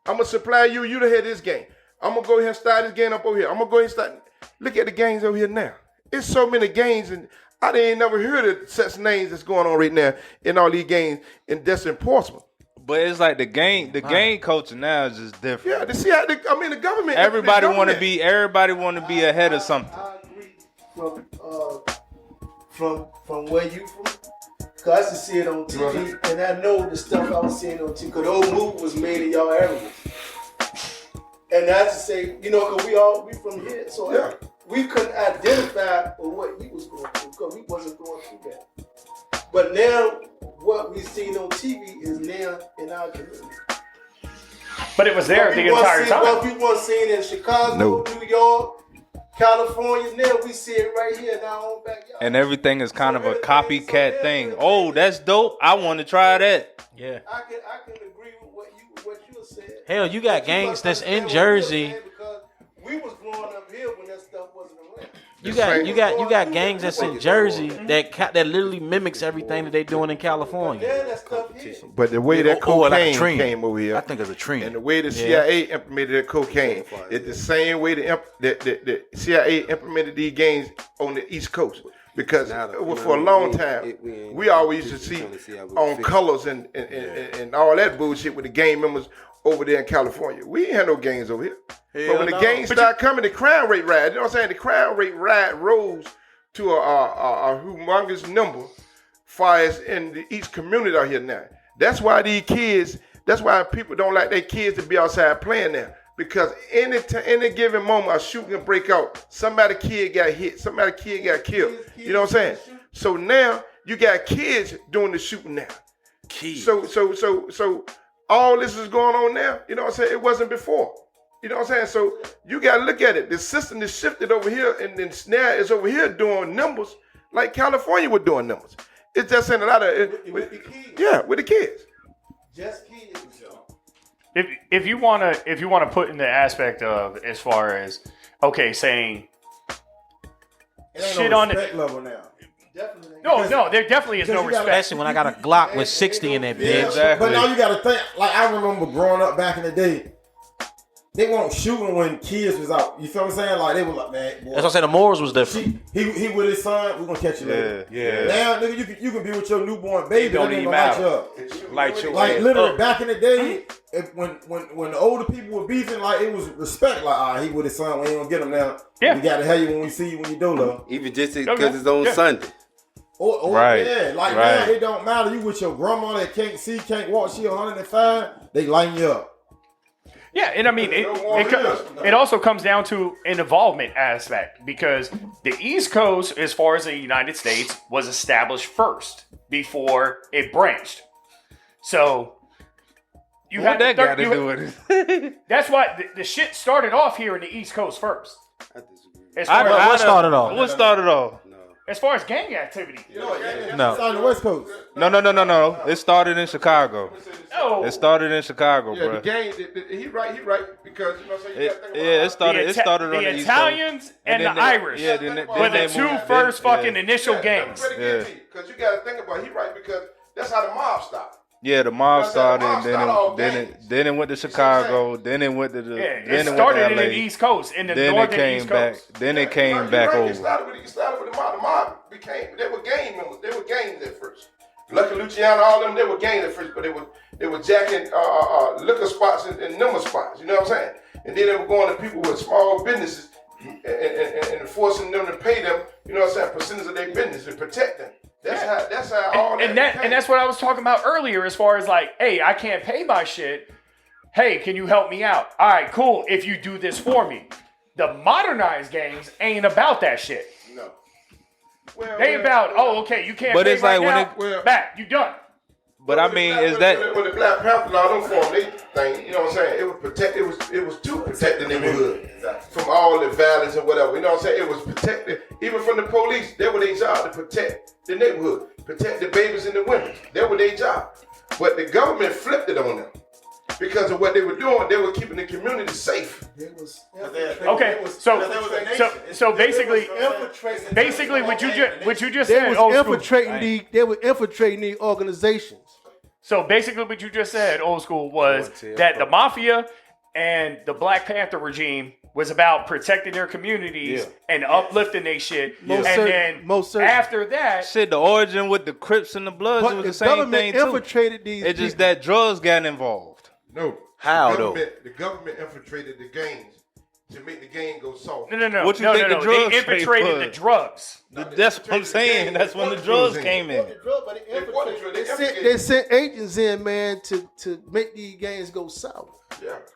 I'm gonna supply you the head of this gang. I'm gonna go here and start this gang up over here. I'm gonna go ahead and start. Look at the gangs over here now. It's so many gangs, and I didn't never heard of such names that's going on right now in all these gangs, and that's enforcement. But it's like the gang culture now is just different. Yeah, the CIA, the government. Everybody want to government. be ahead of something. I agree from where you from. Cause I used to see it on TV, and I know the stuff I was seeing on TV. Cause the old movie was made in y'all areas. And I used to say, cause we from here, so Yeah. we couldn't identify with what he was going through, cause we wasn't going through that. But now, what we seen on TV is now in our community. But it was there the entire time. What we once seen in Chicago, New York, California, now we see it right here in our own backyard. And everything is kind of a copycat thing. Oh, that's dope. I want to try that. Yeah. I can agree with what you said. Hell, you got gangs that's in Jersey. Because we was growing up here when that stuff wasn't around. You got gangs that's in Jersey that literally mimics everything that they doing in California. Yeah, that stuff here. But the way that Or like a cocaine trend. came over here, I think it's a trend. and the way the CIA implemented that cocaine, it's the same way the CIA implemented these gangs on the East Coast. Because for a long time, we always used to see on colors and all that bullshit with the gang members over there in California. We ain't had no gangs over here. But when the gangs start coming, the crime rate rise. You know what I'm saying? The crime rate rose to a humongous number far as in each community out here now. That's why people don't like their kids to be outside playing now. Because any given moment, a shooting can break out. Somebody's kid got hit. Somebody's kid got killed. You know what I'm saying? So now you got kids doing the shooting now. So all this is going on now. You know what I'm saying? It wasn't before. You know what I'm saying? So you got to look at it. The system is shifted over here, and then Snare is over here doing numbers like California was doing numbers. It's just in a lot of with the kids. Yeah, with the kids. Just kids. If you wanna put in the aspect of as far as saying It ain't shit no on respect it. level now. Definitely. No, there definitely is no because you gotta- respect. Especially when I got a Glock with 60 in it, bitch. Exactly. But now you got to think. Like I remember growing up back in the day, they weren't shooting when kids was out. You feel what I'm saying? Like they were like, man, boy, That's what I said. The morals was different. he with his son. We're gonna catch you later. Yeah. Now, nigga, you can be with your newborn baby. don't They ain't even gonna light matter. you up. Light your Like ass literally up. back in the day, when the older people were beefing, like it was respect. Like, he with his son, we ain't gonna get him now. Yeah. We gotta have you when we see you when you dolo. Even just Okay. because it's on Yeah. Sunday. Or Right. yeah, like Right. now it don't matter. You with your grandma that can't see, can't walk, she 105, they line you up. Yeah, and I mean, it also comes down to an involvement aspect because the East Coast, as far as the United States, was established first before it branched. So you What had that got to do with it? That's why the shit started off here in the East Coast first. I disagree. As far, What started off? What started off? as far as gang activity. No. It's on the West Coast. No. It started in Chicago. No. It started in Chicago, Yeah, bro. the game. He right because you know what I'm saying. You gotta think about It started. It started on the the East Coast. Italians and the then Irish Yeah, were the two first fucking initial gangs. Because you got to think about. He right because that's how the mob stopped. Yeah, the mob That's how the mob started, started all then gangs. it went to Chicago, then it went to the, Yeah, then it it started went in to the LA, East Coast, in the then it northern came East back, Coast. then it came Right, back It over. started with the mob. The mob became. They were gang members. They were gangs at first. Lucky Luciano, all them, they were gangs at first, but they were jacking liquor spots and number spots. You know what I'm saying? And then they were going to people with small businesses and forcing them to pay them. You know what I'm saying? Percentage of their business and protect them. That's how all And became. that's what I was talking about earlier, as far as like, hey, I can't pay my shit. Hey, can you help me out? All right, cool. If you do this for me, the modernized gangs ain't about that shit. No. They about, okay, you can't But pay it's right like when now, it- back, you done. But I mean, is that when the Black Panther law them formed they thing? You know what I'm saying? It was protect. It was to protect the neighborhood from all the violence and whatever. You know what I'm saying? It was protected even from the police. That was their job to protect the neighborhood, protect the babies and the women. That was their job. But the government flipped it on them because of what they were doing. They were keeping the community safe. It was Okay, so basically what you just they said, was old school. infiltrating the organizations. So basically what you just said, old school, was that the mafia and the Black Panther regime was about protecting their communities and uplifting their shit. Most and certain- then most certain. after that, shit? The origin with the Crips and the Bloods, But it was the the same government thing too. infiltrated these. It's just people. that drugs got involved. No. How, The government infiltrated the gangs to make the gang go soft. no. What you think the drugs They infiltrated trade the for? drugs. That's what I'm saying. That's when the drugs came in. They sent agents in, man, to make these games go south.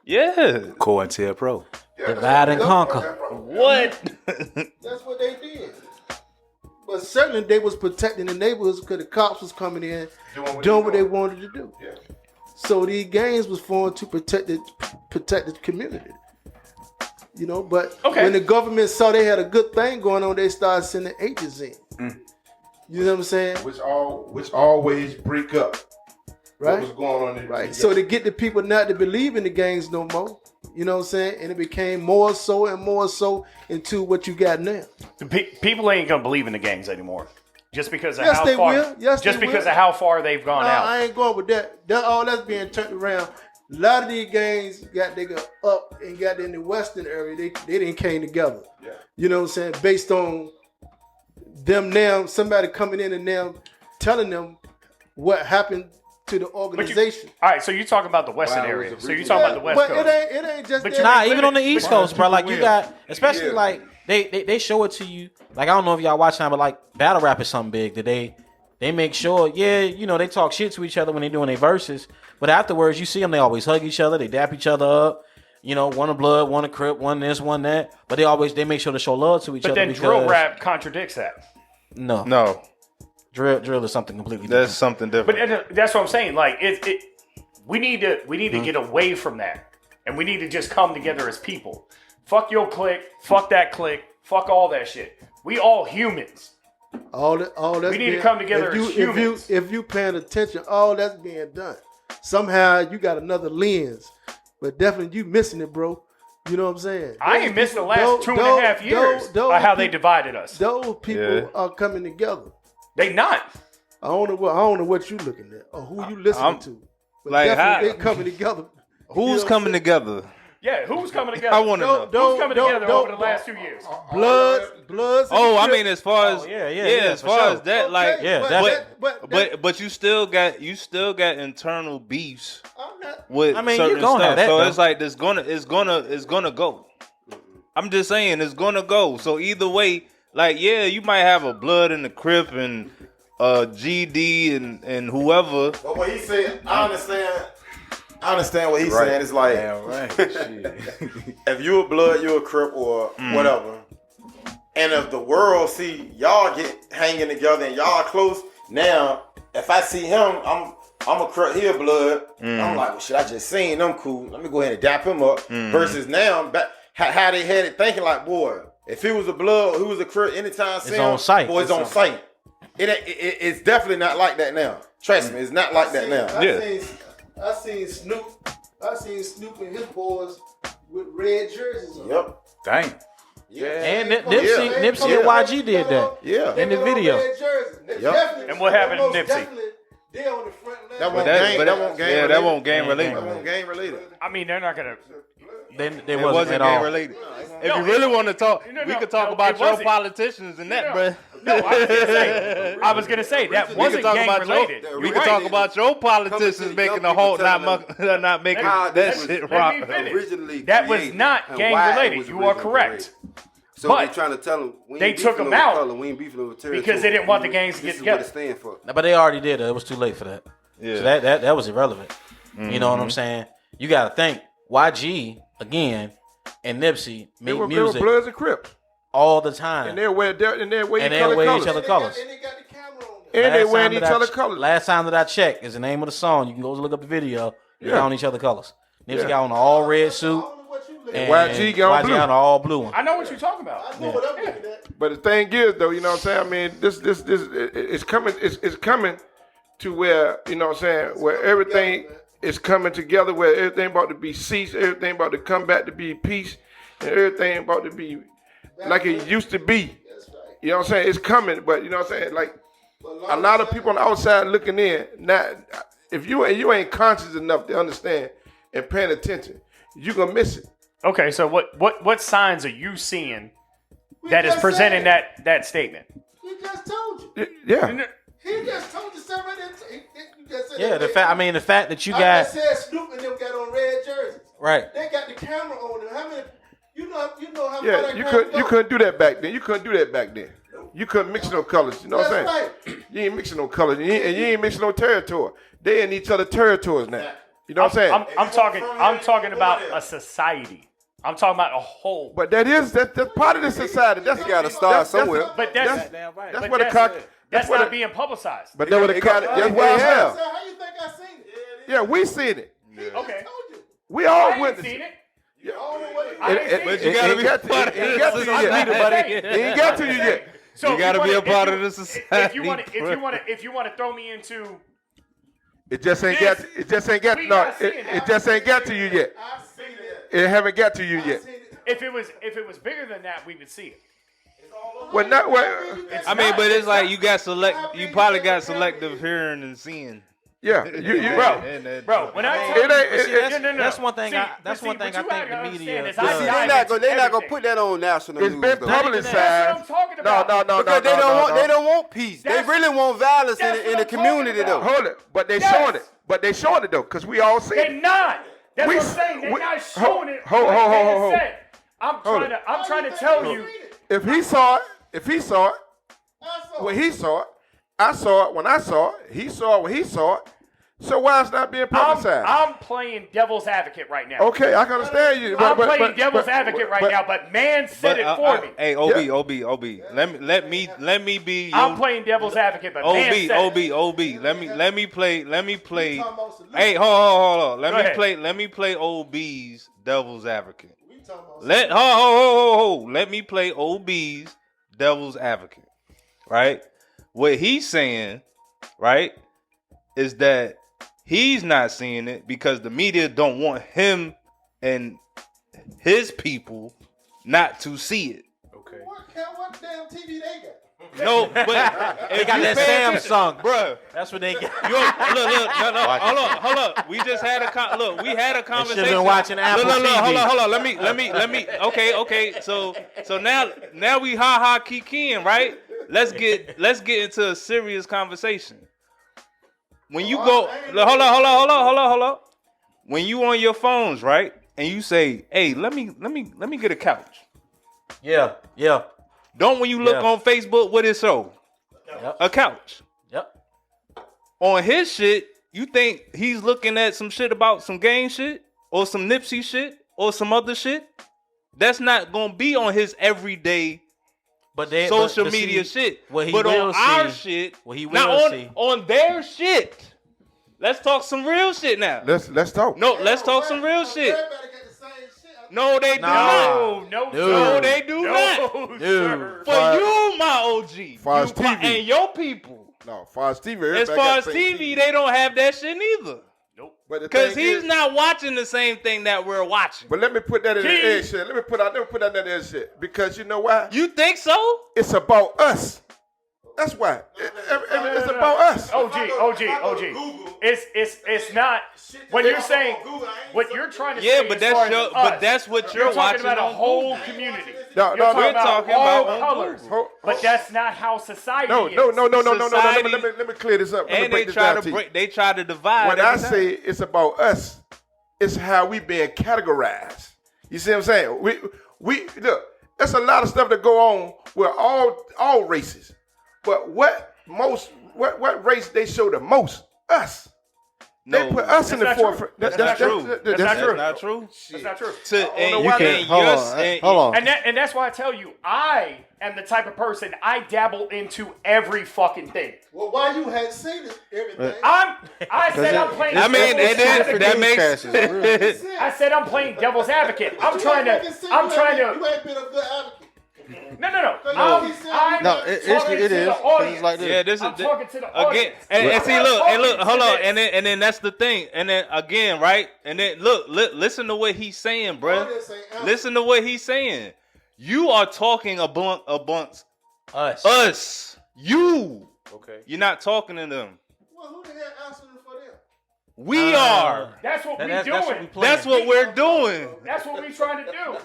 Yeah. COINTELPRO. Divide and conquer. What? That's what they did. But certainly they was protecting the neighborhoods because the cops was coming in doing what they wanted to do. Yeah. So these gangs was formed to protect the community. You know, but when the government saw they had a good thing going on, they started sending agents in. You know what I'm saying? Which always break up Right. what was going on in the Right. So to get the people not to believe in the gangs no more, you know what I'm saying? And it became more so and more so into what you got now. People ain't gonna believe in the gangs anymore, just because of Yes, how they far. will. Yes, just they because will. of how far they've gone out. I ain't going with that. That's being turned around. A lot of these gangs got up and got in the western area. They didn't came together. Yeah. You know what I'm saying? Based on them now, somebody coming in and now telling them what happened to the organization. All right, so you talking about the western area. So you talking about the west but coast. it ain't just But that. Nah, even on the East Coast, bro. Like you will. got, especially like they show it to you. Like I don't know if y'all watch now, but like battle rap is something big that they make sure. Yeah, you know they talk shit to each other when they doing their verses, but afterwards you see them. They always hug each other. They dap each other up. You know, one a blood, one a crip, one this, one that. But they make sure to show love to each But other. then drill rap contradicts that. No, drill is something completely different. That's something different. But that's what I'm saying. Like we need to get away from that. and we need to just come together as people. Fuck your clique, fuck that clique, fuck all that shit. We all humans. All that's We need to come together as humans. If you paying attention, all that's being done. Somehow you got another lens, but definitely you missing it, bro. You know what I'm saying? I ain't missed the last 2.5 years by how they divided us. Those people are coming together. They not. I don't know what you looking at or who you listening to. But like definitely how- they coming together. Who's coming together? Yeah, who's coming together? I want to know. Who's coming together over the last 2 years? Bloods. Oh, I mean, as far as as for far sure. as that, like, but you still got internal beefs I'm not. with I mean, certain you gonna stuff. have that, so though. it's like it's gonna go. I'm just saying it's gonna go. So either way, like, yeah, you might have a Blood and the Crip and GD and whoever. But what he said, I understand what he's saying. It's like, if you a Blood, you a Crip or whatever. And if the world see y'all get hanging together and y'all close, now if I see him, I'm a Crip, he a Blood. I'm like, well, shit, I just seen them cool. Let me go ahead and dap him up. Versus now, how they had it thinking like, boy, if he was a Blood, who was a Crip, anytime It's on sight. boy, it's on sight. It's definitely not like that now. Trust me, it's not like that now. I seen Snoop. I seen Snoop and his boys with red jerseys on. Yep. Dang. Yeah. And Nipsey and YG did that. Yeah. In the video. Yep. And what happened to Nipsey? They on the front line. That won't game. That won't game related. That won't game related. I mean, they're not gonna. They It wasn't wasn't at game all. related. If you really want to talk, we could talk about it your wasn't. politicians and that, bro. No, I was gonna say that We wasn't could talk gang about related. we You're could right. talk about your politicians making the whole not making How that this shit was rock. Let me finish. originally That was created not and gang why it related. was You are originally correct. created. So But they trying to tell them we they ain't took beefing them over out color, we ain't beefing over territory. because they didn't want the gangs to This get is what it together. stand for. But they already did it. It was too late for that. Yeah. So that was irrelevant. You know what I'm saying? You got to think YG again and Nipsey They make were music Bloods and Crips. all the time. And they're wearing And they're wearing each other colors. And they got the camera on them. And they Last wearing time each that I other ch- colors. Last time that I checked is the name of the song. You can go look up the video. They Yeah. got on each other colors. Nipsey Yeah. got on an all red I suit. don't know what you looking And at. YG got on blue. an all blue one. I know what you're talking about. I know what I'm looking at. But the thing is, though, you know what I'm saying? I mean, this it's coming. It's coming to where, you know what I'm saying, where everything is coming together, where everything about to be ceased, everything about to come back to be peace, and everything about to be like it used to be. That's right. You know what I'm saying? It's coming, but you know what I'm saying? Like a lot of people on the outside looking in. Not if you ain't conscious enough to understand and paying attention, you gonna miss it. Okay, so what signs are you seeing We that is just presenting said that statement? He just told you. Yeah. He just told you something. You just said Yeah, the fact that you I got just said Snoop and them got on red jerseys. right. They got the camera on them. How many? You know how far Yeah, that you camera couldn't do that back then. You couldn't do that back then. You couldn't mix no colors. You know what I'm saying? That's right. You ain't mixing no colors. You ain't mixing no territory. They in each other territories now. You know what I'm saying? I'm talking about a society. I'm talking about a whole. But that's part of the society. That's You gotta start somewhere. But that's that's but what the cock. that's what not the- being publicized. But that's what the It cock. got- That's it what I got- have. So how you think I seen it? Yeah, we seen it. Okay, Told you. We all I ain't witnessed seen it. it. I don't know what it I ain't seen But it. you gotta be It ain't got to you yet. It ain't got to you yet. So You gotta if be a wanna- part if of you- the society, If you want to throw me into, It just ain't got. It just ain't got. We No, not seeing it that. just ain't got to you yet. I seen it. It haven't got to you I yet. seen it. if it was bigger than that, we would see it. Well, not well. I mean, but it's like you probably got selective hearing and seeing. Yeah, Bro, when I tell It you, ain't. See, It, that's one thing. See, That's but one see, thing but I you think gotta the media. understand is does. I See, dive they're into not gonna everything. put that on national it's news been though. That's publicized. what I'm talking about. No. Because they don't want peace. They That's- really want violence that's in what the I'm community talking though. about. Hold it, but they Yes. showing it. But they showing it though, cause we all see They're it. not. That's We- what I'm saying. They're we- not hold- showing it. hold- like hold- they hold- hold. said. I'm Hold trying to tell you. If he saw it, I saw when it. he saw it, I saw it when I saw it. He saw it when he saw it. So why it's not being publicized? I'm playing devil's advocate right now. Okay, I can understand you. I'm playing devil's advocate right now, but man said it for me. Hey, OB. Let me be. I'm playing devil's advocate, but man said it. OB. Let me play. Hey, hold on. Let me play OB's devil's advocate. Let me play OB's devil's advocate. Right? What he's saying, right, is that he's not seeing it because the media don't want him and his people not to see it. Okay. What damn TV they got? No, but they got that Samsung, bro. That's what they got. Look, hold up. We just had we had a conversation. Should been watching Apple TV. Hold on. Let me. Okay. So now we kikiing, right? Let's get into a serious conversation. When you go, hold on. When you on your phones, right, and you say, "Hey, let me get a couch." Yeah. Don't when you look on Facebook, what it show? Yep. A couch. Yep. On his shit, you think he's looking at some shit about some gang shit or some Nipsey shit or some other shit? That's not gonna be on his everyday social media shit. But on our shit, on their shit. Let's talk some real shit now. Let's talk. No, let's talk some real shit. No, they do not. No, they do not. Dude. For you, my OG. Fox TV. And your people. No, Fox TV. As far as TV, they don't have that shit neither. Nope. Because he's not watching the same thing that we're watching. But let me put that in the edge shit. Let me put that in the edge shit. Because you know why? You think so? It's about us. That's why. It's about us. OG. It's not when you're saying what you're trying to say. Yeah, but that's what you're talking watching about on a whole Google. community. No, we're talking about colors. But that's not how society is. No. Let me clear this up. And they try to divide. When I say it's about us, it's how we being categorized. You see what I'm saying? We look. There's a lot of stuff that go on with all races. But what race they show the most? Us. No, they put us in the forefront. That's not true. That's not true. That's not true. Hold on. And that's why I tell you, I am the type of person, I dabble into every fucking thing. Well, why you hadn't seen it, everything? I said I'm playing. I mean, that makes. I said I'm playing devil's advocate. I'm trying to. You ain't been a good advocate. No. It is. It's like this. Yeah, this I'm is talking to the again. audience. And see, look, hold on, and then that's the thing, and then again, right, and then look, listen to what he's saying, bro. Listen to what he's saying. You are talking amongst us. You. Okay. You're not talking to them. Well, who the hell answering for them? We are. That's what we're doing. That's what we're doing. That's what we're trying to do.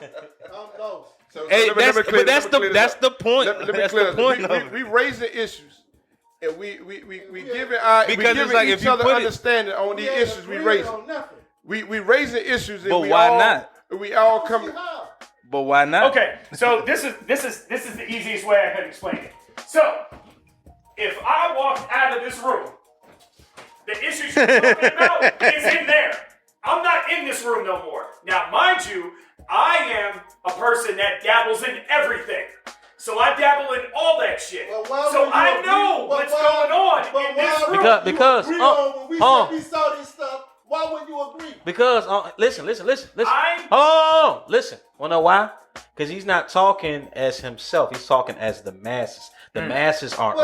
That's the point. That's the point. We raising issues, and we giving each other understanding on the issues we raising. We raising issues, and but why not? We all come. But why not? Okay, so this is the easiest way I can explain it. So, if I walked out of this room, the issues you're talking about is in there. I'm not in this room no more. Now, mind you, I am a person that dabbles in everything. So I dabble in all that shit. So I know what's going on in this room. Because when we saw this stuff, why wouldn't you agree? Because listen. Oh, listen. Wanna know why? Because he's not talking as himself. He's talking as the masses. The masses aren't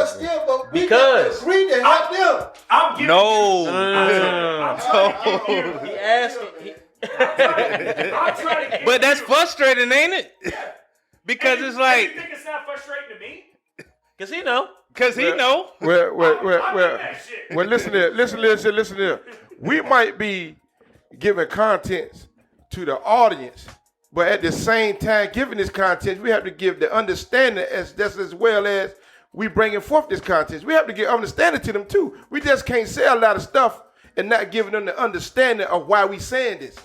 because agree to help them. I'm giving He asking. I'm trying to but that's frustrating, ain't it? Because it's like. You think it's not frustrating to me? Because he know. Well, listen here. We might be giving contents to the audience, but at the same time, giving this content, we have to give the understanding as well as we bringing forth this content. We have to give understanding to them too. We just can't say a lot of stuff and not giving them the understanding of why we saying this.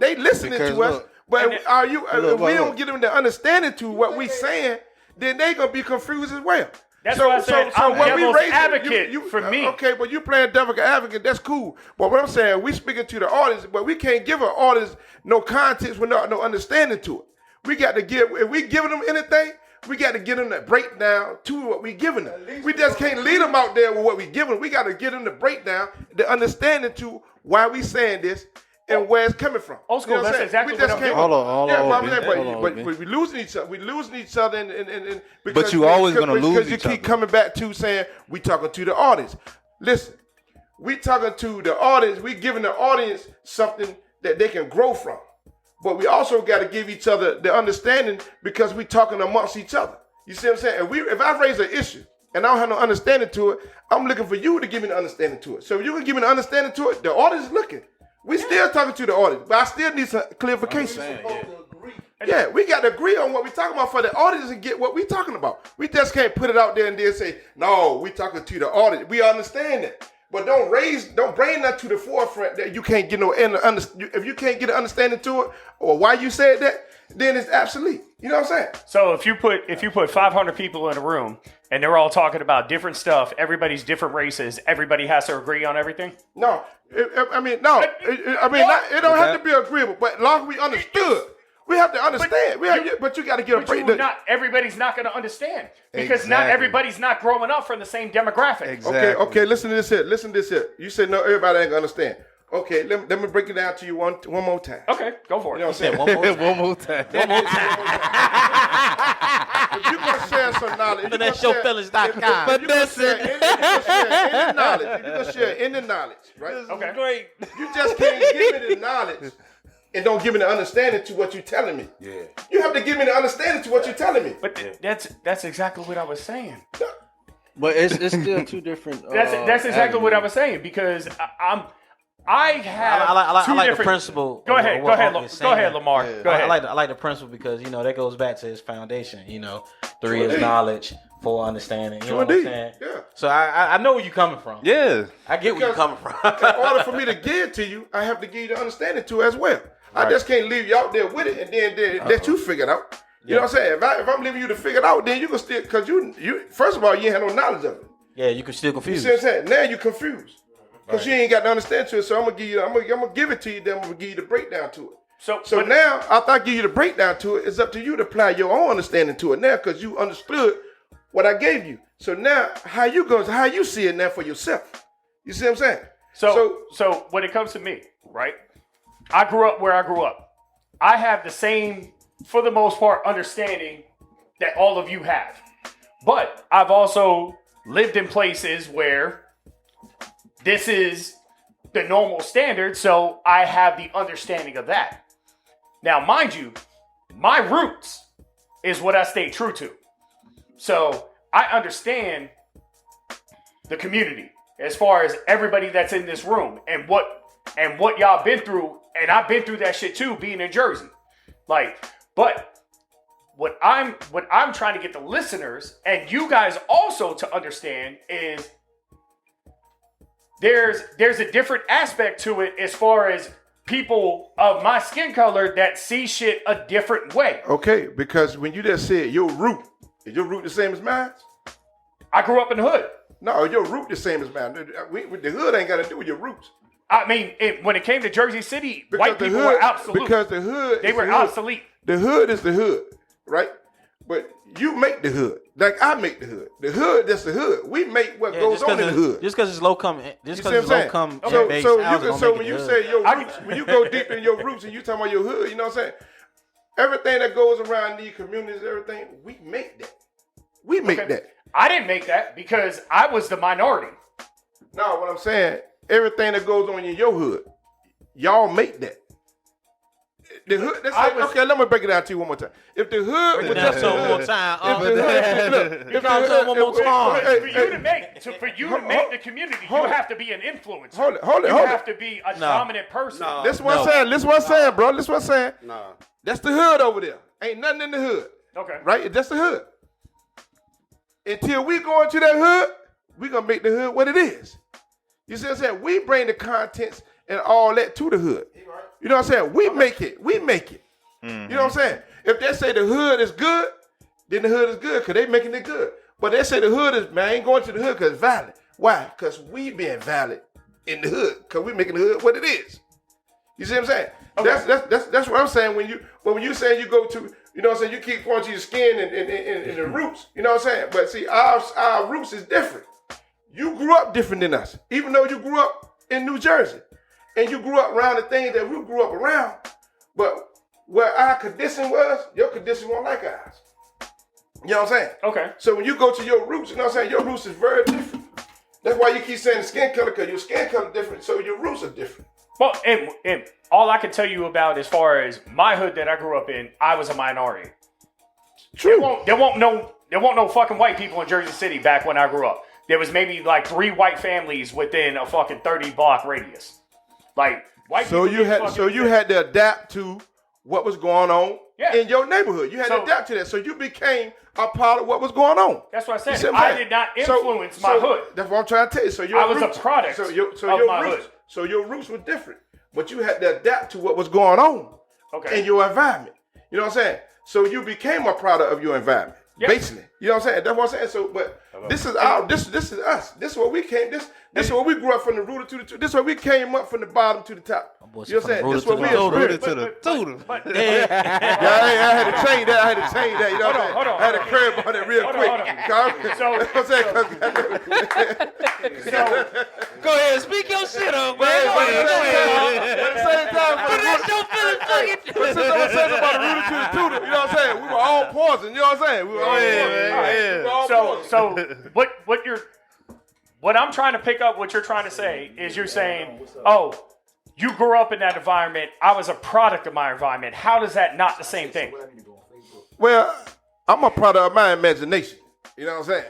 They listening to us, but if we don't give them the understanding to what we saying, then they gonna be confused as well. That's why I said I'm when we devil's raise it, advocate for me. Okay, but you playing devil's advocate, that's cool. But what I'm saying, we speaking to the audience, but we can't give an audience no context with no understanding to it. We got to give, if we giving them anything, we got to give them that breakdown to what we giving them. We just can't lead them out there with what we giving them. We got to give them the breakdown, the understanding to why we saying this and where it's coming from. Old school, that's exactly we just what I'm can't. doing. Hold on, But we losing each other. We losing each other, and But you always gonna lose because you each keep other. coming back to saying we talking to the audience. Listen, we talking to the audience. We giving the audience something that they can grow from. But we also got to give each other the understanding because we talking amongst each other. You see what I'm saying? If I raise an issue and I don't have no understanding to it, I'm looking for you to give me the understanding to it. So if you can give me the understanding to it, the audience is looking. We still talking to the audience, but I still need some clarification. Yeah, we got to agree on what we talking about for the audience and get what we talking about. We just can't put it out there and then say, no, we talking to the audience. We understand that. But don't bring that to the forefront that you can't get if you can't get an understanding to it or why you said that, then it's obsolete. You know what I'm saying? So if you put 500 people in a room and they're all talking about different stuff, everybody's different races, everybody has to agree on everything? No. It don't have to be agreeable, but as long as we understood. We have to understand. But you got to get a breakdown. Everybody's not going to understand because not everybody's not growing up from the same demographic. Exactly. Okay. Listen to this here. You said no, everybody ain't gonna understand. Okay, let me break it down to you one more time. Okay, go for it. You know what I'm saying? One more time. If you're gonna share some knowledge, Showfellas.com. But listen, you're gonna share any knowledge, right? Okay. Great. You just can't give me the knowledge and don't give me the understanding to what you're telling me. Yeah. You have to give me the understanding to what you're telling me. But that's exactly what I was saying. But it's still two different. That's exactly what I was saying because I have I like different the principle. Go ahead, Lamar. Yeah. Go ahead. I like the principle because that goes back to his foundation. 3 is knowledge, 4 understanding. You know what I'm saying? Yeah. So I know where you're coming from. Yeah. I get where you're coming from. In order for me to give to you, I have to give you the understanding to as well. Right. I just can't leave you out there with it and then let you figure it out. You know what I'm saying? If I'm leaving you to figure it out, then you can still, because you first of all, you ain't have no knowledge of it. Yeah, you can still confuse. You see what I'm saying? Now you confused. Because you ain't got to understand to it, so I'm gonna give it to you, then I'm gonna give you the breakdown to it. So now, after I give you the breakdown to it, it's up to you to apply your own understanding to it now, because you understood what I gave you. So now, how you see it now for yourself? You see what I'm saying? So when it comes to me, right? I grew up where I grew up. I have the same, for the most part, understanding that all of you have. But I've also lived in places where this is the normal standard, so I have the understanding of that. Now, mind you, my roots is what I stay true to. So I understand the community as far as everybody that's in this room and what y'all been through, and I've been through that shit too, being in Jersey. But what I'm trying to get the listeners and you guys also to understand is there's a different aspect to it as far as people of my skin color that see shit a different way. Okay, because when you just said your root, is your root the same as mine? I grew up in the hood. No, your root the same as mine. The hood ain't got to do with your roots. I mean, when it came to Jersey City, white people were obsolete. Because the hood, they were obsolete. The hood is the hood, right? But you make the hood, like I make the hood. The hood, that's the hood. We make what goes on in the hood. Just because it's low come, So when you say your roots, when you go deep in your roots and you talking about your hood, you know what I'm saying? Everything that goes around these communities, everything, we make that. We make that. I didn't make that because I was the minority. No, what I'm saying, everything that goes on in your hood, y'all make that. The hood. Okay, let me break it down to you one more time. If the hood was just one more time, for you to make the community, you have to be an influencer. Hold it. You have to be a dominant person. This what I'm saying. This what I'm saying, bro. This what I'm saying. Nah. That's the hood over there. Ain't nothing in the hood. Okay. Right? That's the hood. Until we go into that hood, we gonna make the hood what it is. You see what I'm saying? We bring the contents and all that to the hood. You know what I'm saying? We make it. Mm-hmm. You know what I'm saying? If they say the hood is good, then the hood is good because they making it good. But they say the hood is, man, I ain't going to the hood because it's violent. Why? Because we being violent in the hood. Because we making the hood what it is. You see what I'm saying? Okay. That's what I'm saying. When you saying you go to, you know what I'm saying, you keep going to your skin and the roots. You know what I'm saying? But see, our roots is different. You grew up different than us. Even though you grew up in New Jersey. And you grew up around the things that we grew up around. But where our condition was, your condition wasn't like ours. You know what I'm saying? Okay. So when you go to your roots, you know what I'm saying, your roots is very different. That's why you keep saying the skin color, because your skin color is different, so your roots are different. Well, and all I can tell you about as far as my hood that I grew up in, I was a minority. True. There won't no fucking white people in Jersey City back when I grew up. There was maybe like 3 white families within a fucking 30-block radius. Like white So people. you had to adapt to what was going on in your neighborhood. You had to adapt to that. So you became a part of what was going on. That's what I said. I did not influence my hood. That's what I'm trying to tell you. So I was a product of my hood. So your roots were different. But you had to adapt to what was going on in your environment. You know what I'm saying? So you became a product of your environment. Yep. Basically. You know what I'm saying? That's what I'm saying. So but this is us. This is where we came. This is where we grew up from the rooter to the tutor. This is where we came up from the bottom to the top. You know what I'm saying? This is where we rooter to the tutor. I had to change that. You know what I'm saying? I had to curb on it real quick. Go ahead, speak your shit up, man. Go ahead. At the same time, but since I was saying about the rooter to the tutor, you know what I'm saying? We were all poison. You know what I'm saying? We were all poison. So what I'm trying to pick up, what you're trying to say is you're saying, oh, you grew up in that environment. I was a product of my environment. How does that not the same thing? Well, I'm a product of my imagination. You know what I'm saying?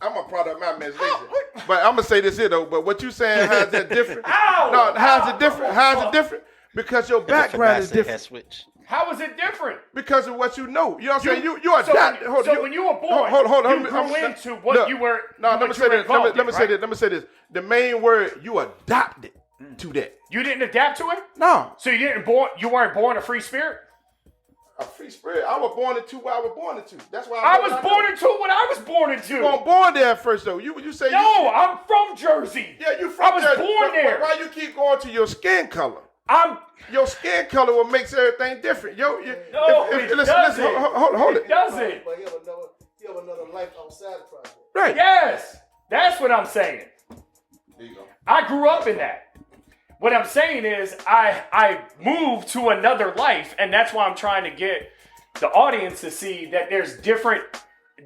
I'm a product of my imagination. But I'm gonna say this here though. But what you saying, how's that different? How's it different? How's it different? Because your background is different. How is it different? Because of what you know. You know what I'm saying? You adapted. So when you were born, you grew into what you were. No, let me say this. The main word, you adopted to that. You didn't adapt to it? No. So you weren't born a free spirit? A free spirit. I was born into what I was born into. That's why I was born into what I was born into. You weren't born there at first though. You say no. I'm from Jersey. Yeah, you from Jersey. I was born there. Why you keep going to your skin color? Your skin color what makes everything different. It doesn't. Hold it. It doesn't. But you have another life outside the project. Right. Yes. That's what I'm saying. There you go. I grew up in that. What I'm saying is I moved to another life, and that's why I'm trying to get the audience to see that there's different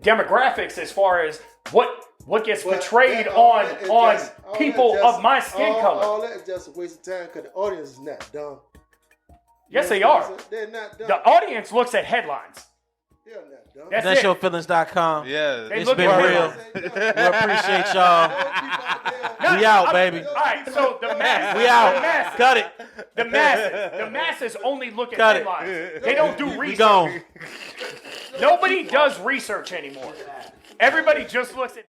demographics as far as what gets portrayed on people of my skin color. All that is just a waste of time because the audience is not dumb. Yes, they are. They're not dumb. The audience looks at headlines. They're not dumb. That's Yourfeelings.com. Yeah. It's been real. We appreciate y'all. We out, baby. All right, so the masses. We out. The masses, Cut it. The masses only look at headlines. They don't do research. We gone. Nobody does research anymore. Everybody just looks at